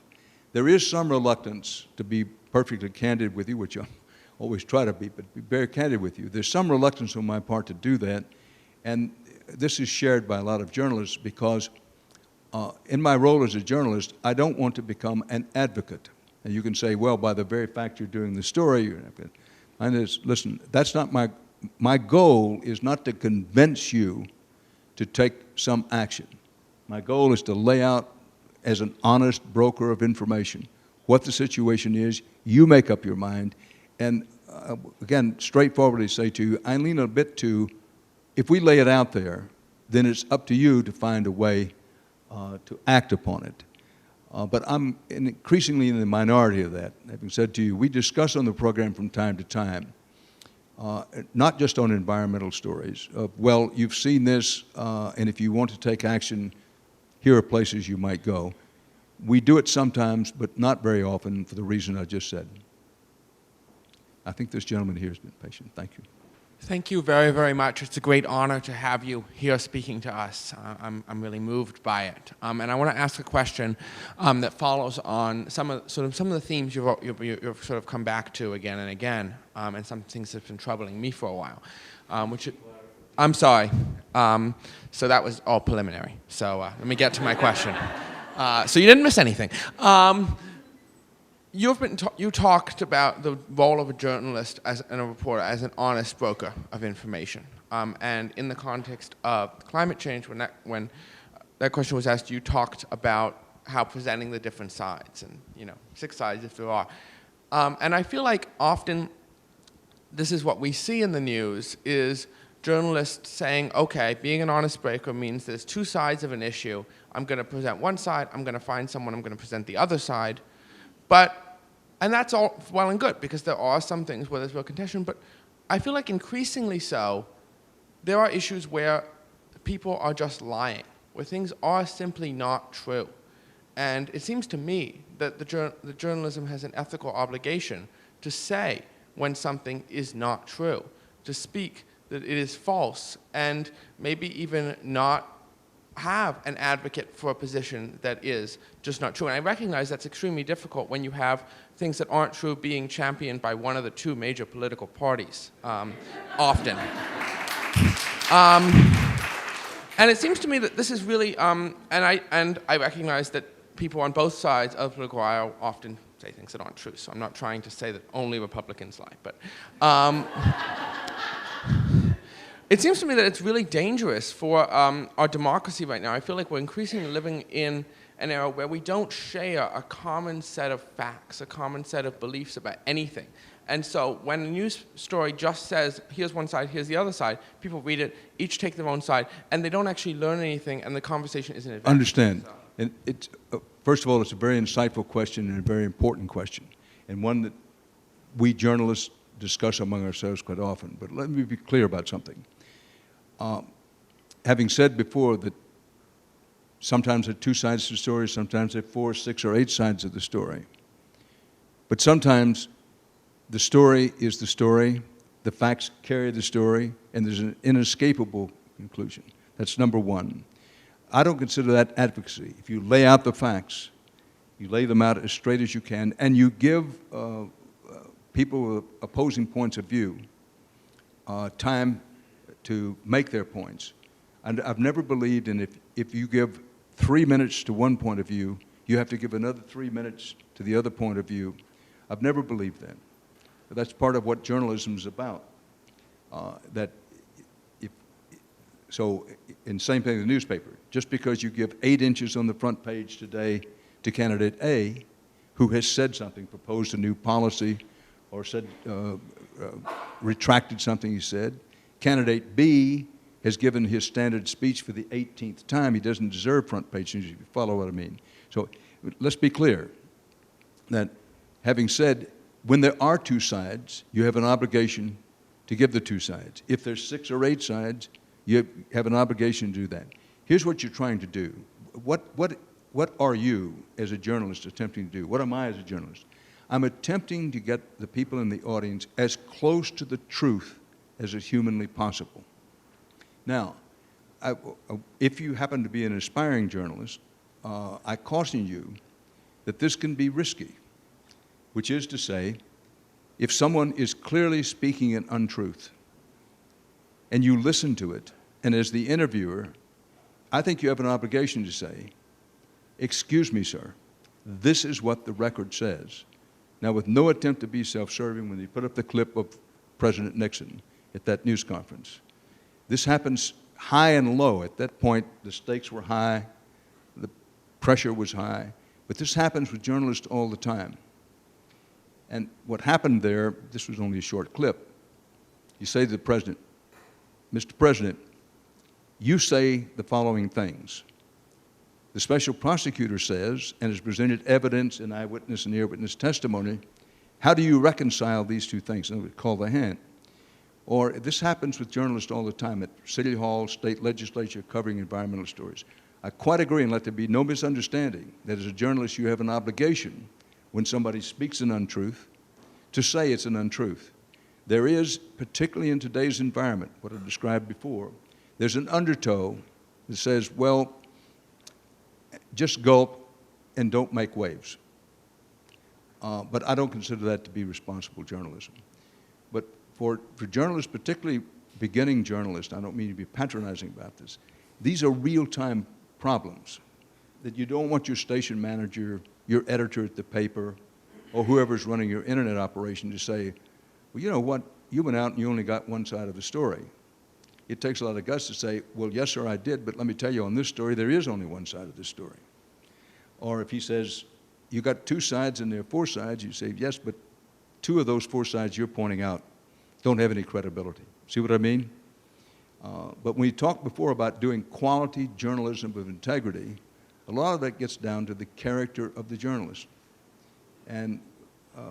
There is some reluctance, to be perfectly candid with you, which I always try to be, but be very candid with you. There's some reluctance on my part to do that, and this is shared by a lot of journalists because in my role as a journalist, I don't want to become an advocate. And you can say, well, by the very fact you're doing the story, you're an advocate. And listen, that's not my goal is not to convince you to take some action. My goal is to lay out as an honest broker of information what the situation is. You make up your mind. And again, straightforwardly say to you, I lean a bit to, if we lay it out there, then it's up to you to find a way to act upon it. But I'm increasingly in the minority of that. Having said to you, we discuss on the program from time to time, not just on environmental stories, well, you've seen this, and if you want to take action, here are places you might go. We do it sometimes, but not very often for the reason I just said. I think this gentleman here has been patient. Thank you. Thank you very, very much. It's a great honor to have you here speaking to us. I'm really moved by it. And I want to ask a question that follows on some of the themes you've sort of come back to again and again, and some things that have been troubling me for a while. I'm sorry. So that was all preliminary. So let me get to my question. So you didn't miss anything. You talked about the role of a journalist and a reporter as an honest broker of information. And in the context of climate change, when that question was asked, you talked about how presenting the different sides, and 6 sides if there are. And I feel like often this is what we see in the news is journalists saying, okay, being an honest broker means there's 2 sides of an issue. I'm going to present one side, I'm going to find someone, I'm going to present the other side. And that's all well and good, because there are some things where there's real contention, but I feel like increasingly so, there are issues where people are just lying, where things are simply not true. And it seems to me that the journalism has an ethical obligation to say when something is not true, to speak that it is false, and maybe even not have an advocate for a position that is just not true. And I recognize that's extremely difficult when you have things that aren't true being championed by one of the 2 major political parties, often. And it seems to me that this is really, and I recognize that people on both sides of the political aisle often say things that aren't true, so I'm not trying to say that only Republicans lie, but it seems to me that it's really dangerous for our democracy right now. I feel like we're increasingly living in an era where we don't share a common set of facts, a common set of beliefs about anything. And so when a news story just says, here's one side, here's the other side, people read it, each take their own side, and they don't actually learn anything, and the conversation isn't advanced. Understand. So. And it's, first of all, it's a very insightful question and a very important question, and one that we journalists discuss among ourselves quite often. But let me be clear about something. Having said before that sometimes there are 2 sides to the story, sometimes there are 4, 6, or 8 sides of the story. But sometimes the story is the story, the facts carry the story, and there's an inescapable conclusion. That's number 1. I don't consider that advocacy. If you lay out the facts, You lay them out as straight as you can, and you give people with opposing points of view time to make their points. And I've never believed in if you give 3 minutes to one point of view, you have to give another 3 minutes to the other point of view. I've never believed that. But that's part of what journalism is about. And same thing with the newspaper. Just because you give 8 inches on the front page today to candidate A, who has said something, proposed a new policy, or said, retracted something he said, candidate B has given his standard speech for the 18th time. He doesn't deserve front page news, if you follow what I mean. So let's be clear that having said, when there are 2 sides, you have an obligation to give the 2 sides. If there's 6 or 8 sides, you have an obligation to do that. Here's what you're trying to do. What are you as a journalist attempting to do? What am I as a journalist? I'm attempting to get the people in the audience as close to the truth as is humanly possible. Now, if you happen to be an aspiring journalist, I caution you that this can be risky, which is to say, if someone is clearly speaking an untruth and you listen to it, and as the interviewer, I think you have an obligation to say, excuse me, sir, this is what the record says. Now, with no attempt to be self-serving, when they put up the clip of President Nixon at that news conference, this happens high and low. At that point, the stakes were high, the pressure was high, but this happens with journalists all the time. And what happened there, this was only a short clip, you say to the president, Mr. President, you say the following things. The special prosecutor says, and has presented evidence and eyewitness and ear-witness testimony, how do you reconcile these 2 things? And we call the hand. Or this happens with journalists all the time at City Hall, state legislature, covering environmental stories. I quite agree, and let there be no misunderstanding, that as a journalist you have an obligation, when somebody speaks an untruth, to say it's an untruth. There is, particularly in today's environment, what I described before, there's an undertow that says, well, just gulp and don't make waves. But I don't consider that to be responsible journalism. But for journalists, particularly beginning journalists, I don't mean to be patronizing about this, these are real-time problems that you don't want your station manager, your editor at the paper, or whoever's running your internet operation to say, well, you know what, you went out and you only got one side of the story. It takes a lot of guts to say, well, yes, sir, I did, but let me tell you, on this story, there is only one side of the story. Or if he says, you got 2 sides and there are 4 sides, you say, yes, but 2 of those 4 sides you're pointing out don't have any credibility. See what I mean? But when we talked before about doing quality journalism with integrity, a lot of that gets down to the character of the journalist. And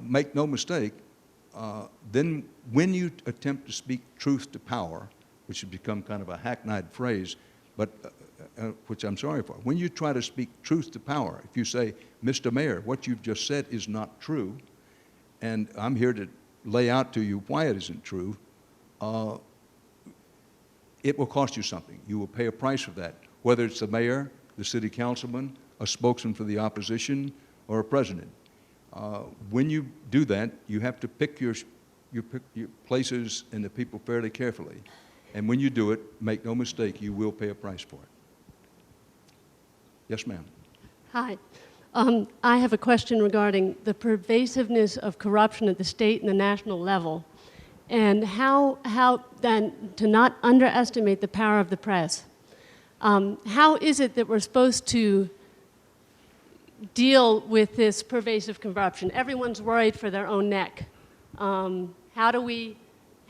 make no mistake, then when you attempt to speak truth to power, which has become kind of a hackneyed phrase, but which I'm sorry for, when you try to speak truth to power, if you say, Mr. Mayor, what you've just said is not true, and I'm here to lay out to you why it isn't true, it will cost you something. You will pay a price for that, whether it's the mayor, the city councilman, a spokesman for the opposition, or a president. When you do that, you have to pick your places and the people fairly carefully. And when you do it, make no mistake, you will pay a price for it. Yes, ma'am. Hi. I have a question regarding the pervasiveness of corruption at the state and the national level, and how then to not underestimate the power of the press. How is it that we're supposed to deal with this pervasive corruption? Everyone's worried for their own neck.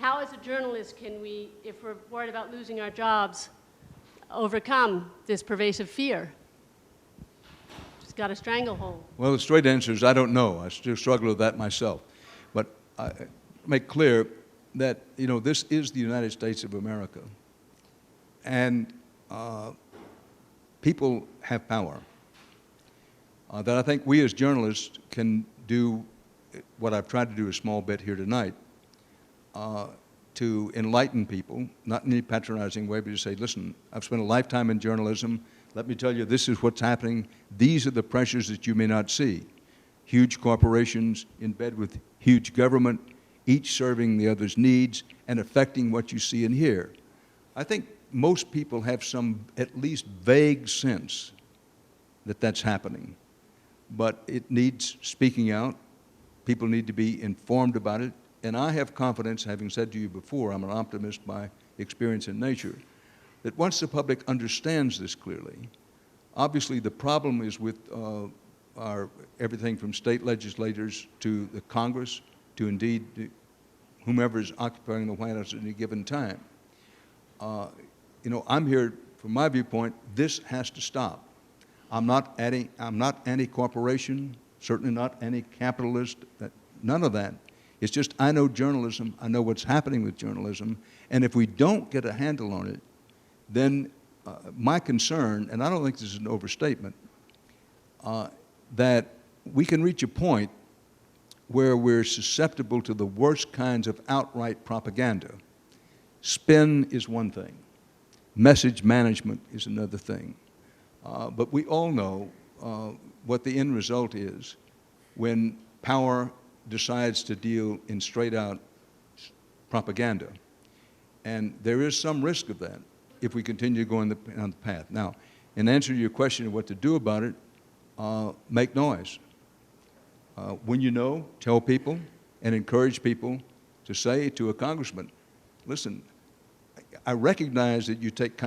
How as a journalist can we, if we're worried about losing our jobs, overcome this pervasive fear? Just got a stranglehold. Well, the straight answer is I don't know. I still struggle with that myself. But I make clear that, you know, this is the United States of America. And people have power. That I think we as journalists can do what I've tried to do a small bit here tonight, to enlighten people, not in any patronizing way, but to say, listen, I've spent a lifetime in journalism. Let me tell you, this is what's happening. These are the pressures that you may not see. Huge corporations in bed with huge government, each serving the other's needs and affecting what you see and hear. I think most people have some at least vague sense that that's happening. But it needs speaking out. People need to be informed about it. And I have confidence, having said to you before, I'm an optimist by experience and nature, that once the public understands this clearly, obviously the problem is with everything from state legislators to the Congress to indeed whomever is occupying the White House at any given time. I'm here, from my viewpoint, this has to stop. I'm not anti-corporation, certainly not anti-capitalist, none of that. It's just I know journalism, I know what's happening with journalism, and if we don't get a handle on it, then my concern, and I don't think this is an overstatement, that we can reach a point where we're susceptible to the worst kinds of outright propaganda. Spin is one thing. Message management is another thing. But we all know what the end result is when power decides to deal in straight-out propaganda. And there is some risk of that if we continue going on the path. Now, in answer to your question of what to do about it, make noise. When you know, tell people and encourage people to say to a congressman, listen, I recognize that you take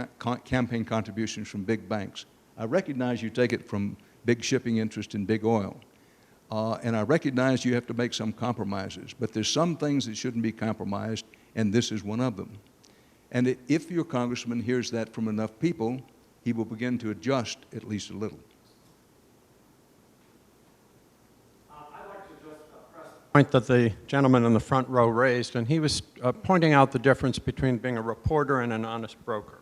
campaign contributions from big banks. I recognize you take it from big shipping interest in big oil. And I recognize you have to make some compromises. But there's some things that shouldn't be compromised, and this is one of them. And if your congressman hears that from enough people, he will begin to adjust at least a little. I'd like to just press the point that the gentleman in the front row raised, and he was pointing out the difference between being a reporter and an honest broker.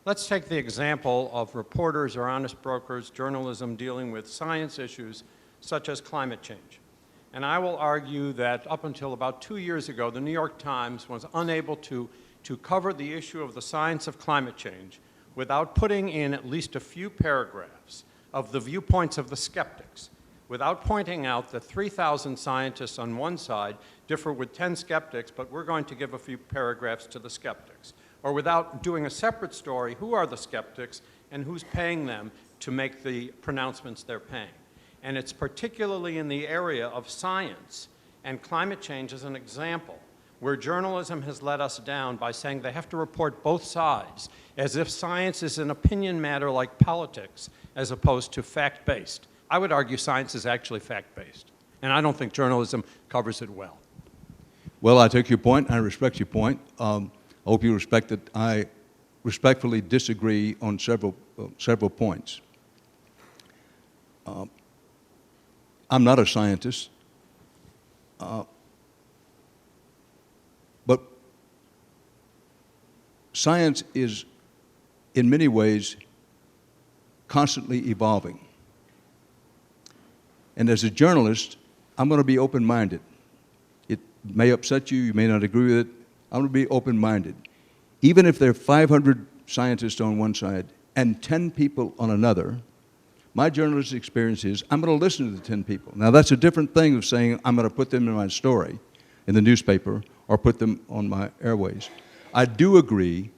Let's take the example of reporters or honest brokers, journalism dealing with science issues such as climate change. And I will argue that up until about 2 years ago, the New York Times was unable to cover the issue of the science of climate change without putting in at least a few paragraphs of the viewpoints of the skeptics, without pointing out that 3,000 scientists on one side differ with 10 skeptics, but we're going to give a few paragraphs to the skeptics, or without doing a separate story, who are the skeptics and who's paying them to make the pronouncements they're paying. And it's particularly in the area of science, and climate change is an example, where journalism has let us down by saying they have to report both sides, as if science is an opinion matter like politics, as opposed to fact-based. I would argue science is actually fact-based, and I don't think journalism covers it well. Well, I take your point, and I respect your point. I hope you respect that I respectfully disagree on several points. I'm not a scientist, but science is, in many ways, constantly evolving. And as a journalist, I'm going to be open-minded. It may upset you, you may not agree with it. I'm going to be open-minded. Even if there are 500 scientists on one side and 10 people on another, my journalistic experience is I'm going to listen to the 10 people. Now, that's a different thing of saying I'm going to put them in my story in the newspaper or put them on my airways. I do agree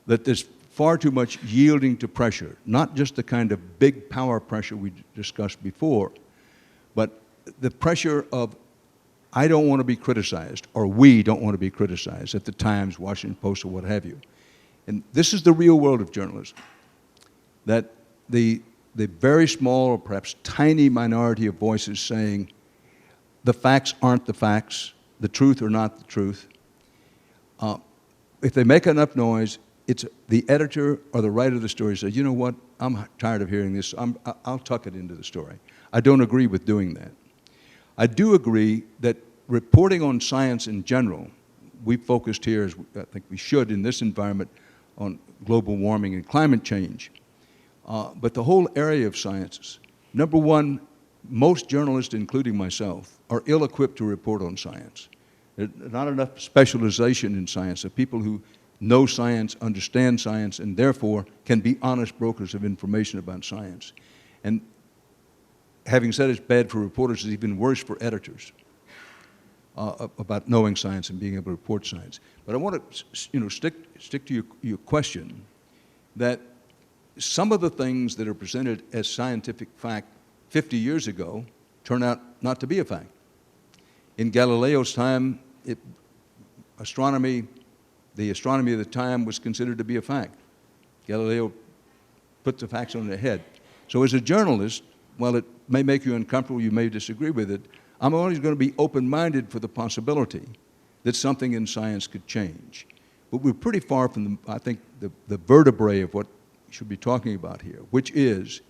that there's far too much yielding to pressure, not just the kind of big power pressure we discussed before, but the pressure of I don't want to be criticized, or we don't want to be criticized at the Times, Washington Post, or what have you. And this is the real world of journalism, that the very small or perhaps tiny minority of voices saying the facts aren't the facts, the truth or not the truth. If they make enough noise, it's the editor or the writer of the story says, you know what, I'm tired of hearing this, I'll tuck it into the story. I don't agree with doing that. I do agree that reporting on science in general, we focused here, as I think we should in this environment, on global warming and climate change. But the whole area of sciences, number one, most journalists, including myself, are ill-equipped to report on science. There's not enough specialization in science of people who know science, understand science, and therefore can be honest brokers of information about science. And having said it's bad for reporters, it's even worse for editors about knowing science and being able to report science. But I want to stick to your question that some of the things that are presented as scientific fact 50 years ago turn out not to be a fact. In Galileo's time, the astronomy of the time was considered to be a fact. Galileo put the facts on their head. So as a journalist, while it may make you uncomfortable, you may disagree with it, I'm always going to be open-minded for the possibility that something in science could change. But we're pretty far from, I think, the vertebrae of what we should be talking about here, which is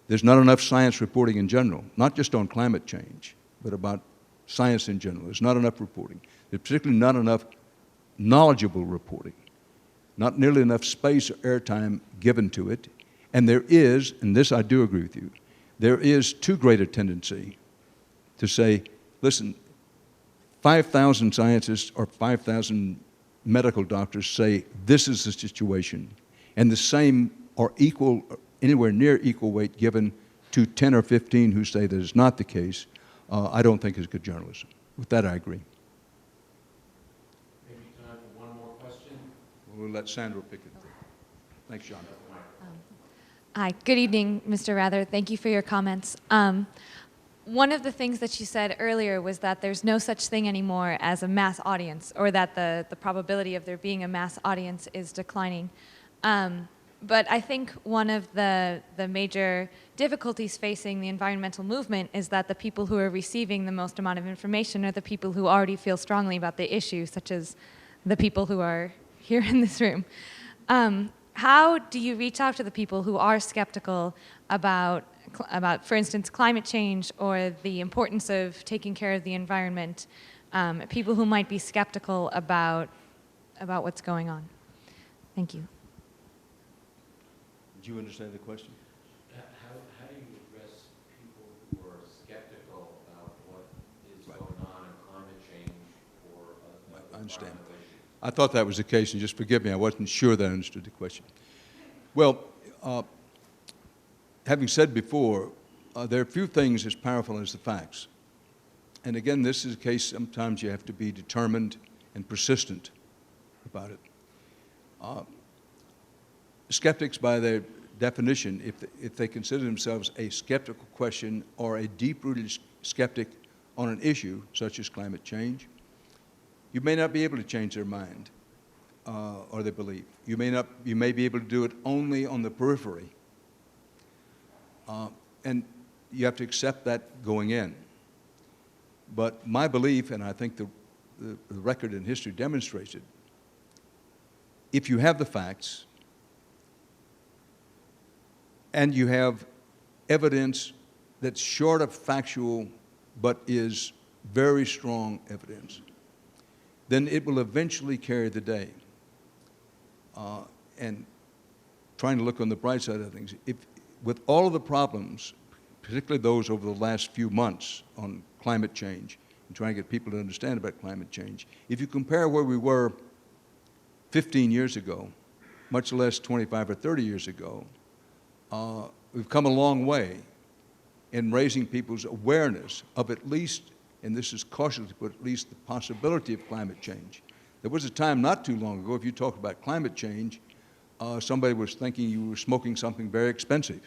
there's not enough science reporting in general, not just on climate change, but about science in general. There's not enough reporting. There's particularly not enough knowledgeable reporting, not nearly enough space or airtime given to it. And there is, and this I do agree with you, there is too great a tendency to say, listen, 5,000 scientists or 5,000 medical doctors say this is the situation, and the same or equal, anywhere near equal weight given to 10 or 15 who say that is not the case, I don't think is good journalism. With that, I agree. Maybe time for one more question. We'll let Sandra pick it. Thanks, John. Hi, good evening, Mr. Rather. Thank you for your comments. One of the things that you said earlier was that there's no such thing anymore as a mass audience, or that the probability of there being a mass audience is declining. But I think one of the major difficulties facing the environmental movement is that the people who are receiving the most amount of information are the people who already feel strongly about the issue, such as the people who are here in this room. How do you reach out to the people who are skeptical about, for instance, climate change or the importance of taking care of the environment, people who might be skeptical about what's going on? Thank you. Do you understand the question? How do you address people who are skeptical about what is going on in climate change or I understand. I thought that was the case, and just forgive me, I wasn't sure that I understood the question. Well, having said before, there are few things as powerful as the facts. And again, this is a case sometimes you have to be determined and persistent about it. Skeptics, by their definition, if they consider themselves a skeptical question or a deep-rooted skeptic on an issue such as climate change, you may not be able to change their mind or their belief. You may be able to do it only on the periphery. And you have to accept that going in. But my belief, and I think the record in history demonstrates it, if you have the facts and you have evidence that's short of factual but is very strong evidence, then it will eventually carry the day. And trying to look on the bright side of things, with all of the problems, particularly those over the last few months on climate change, and trying to get people to understand about climate change, if you compare where we were 15 years ago, much less 25 or 30 years ago, we've come a long way in raising people's awareness of at least, and this is cautiously put, at least the possibility of climate change. There was a time not too long ago, if you talked about climate change, somebody was thinking you were smoking something very expensive,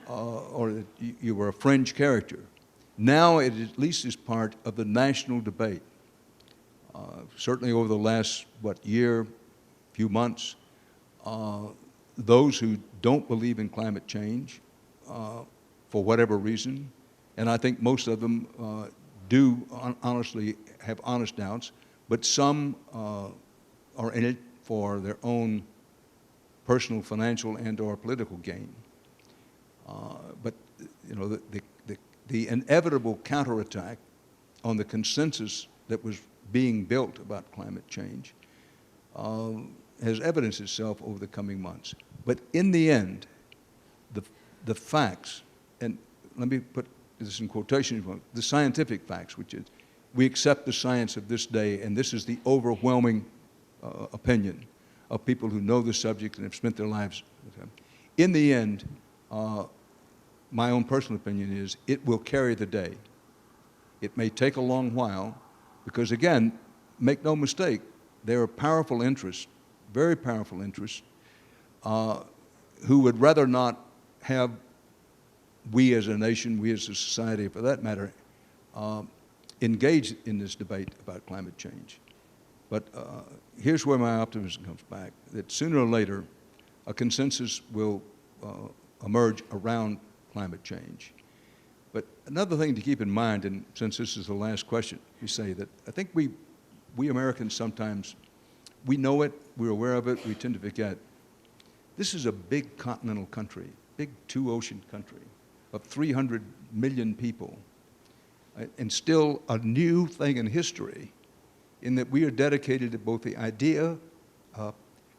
or that you were a fringe character. Now it at least is part of the national debate. Certainly over the last, year, few months, those who don't believe in climate change, for whatever reason, and I think most of them do honestly have honest doubts, but some are in it for their own personal, financial, and/or political gain. But you know, the inevitable counterattack on the consensus that was being built about climate change has evidenced itself over the coming months. But in the end, the facts, and let me put this in quotation, the scientific facts, which is we accept the science of this day, and this is the overwhelming opinion of people who know the subject and have spent their lives with him. In the end, my own personal opinion is it will carry the day. It may take a long while because, again, make no mistake, there are powerful interests, very powerful interests, who would rather not have we as a nation, we as a society, for that matter, engage in this debate about climate change. But here's where my optimism comes back, that sooner or later, a consensus will emerge around climate change. But another thing to keep in mind, and since this is the last question, you say that I think we Americans sometimes, we know it, we're aware of it, we tend to forget. This is a big continental country, big two-ocean country of 300 million people, and still a new thing in history in that we are dedicated to both the idea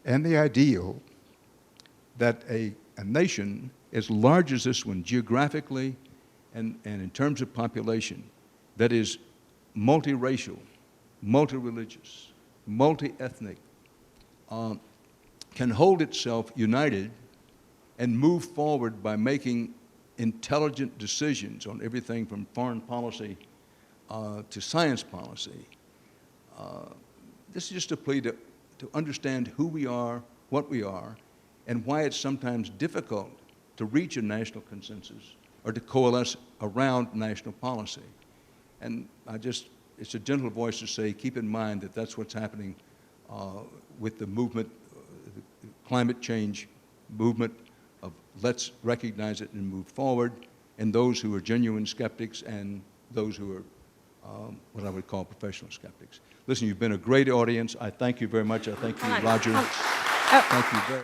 and the ideal that a nation as large as this one, geographically and in terms of population, that is multiracial, multi-religious, multi-ethnic, can hold itself united and move forward by making intelligent decisions on everything from foreign policy to science policy. This is just a plea to understand who we are, what we are, and why it's sometimes difficult to reach a national consensus or to coalesce around national policy. And it's a gentle voice to say, keep in mind that that's what's happening with the movement, the climate change movement of let's recognize it and move forward, and those who are genuine skeptics and those who are what I would call professional skeptics. Listen, you've been a great audience. I thank you very much. I thank you, Roger. Thank you very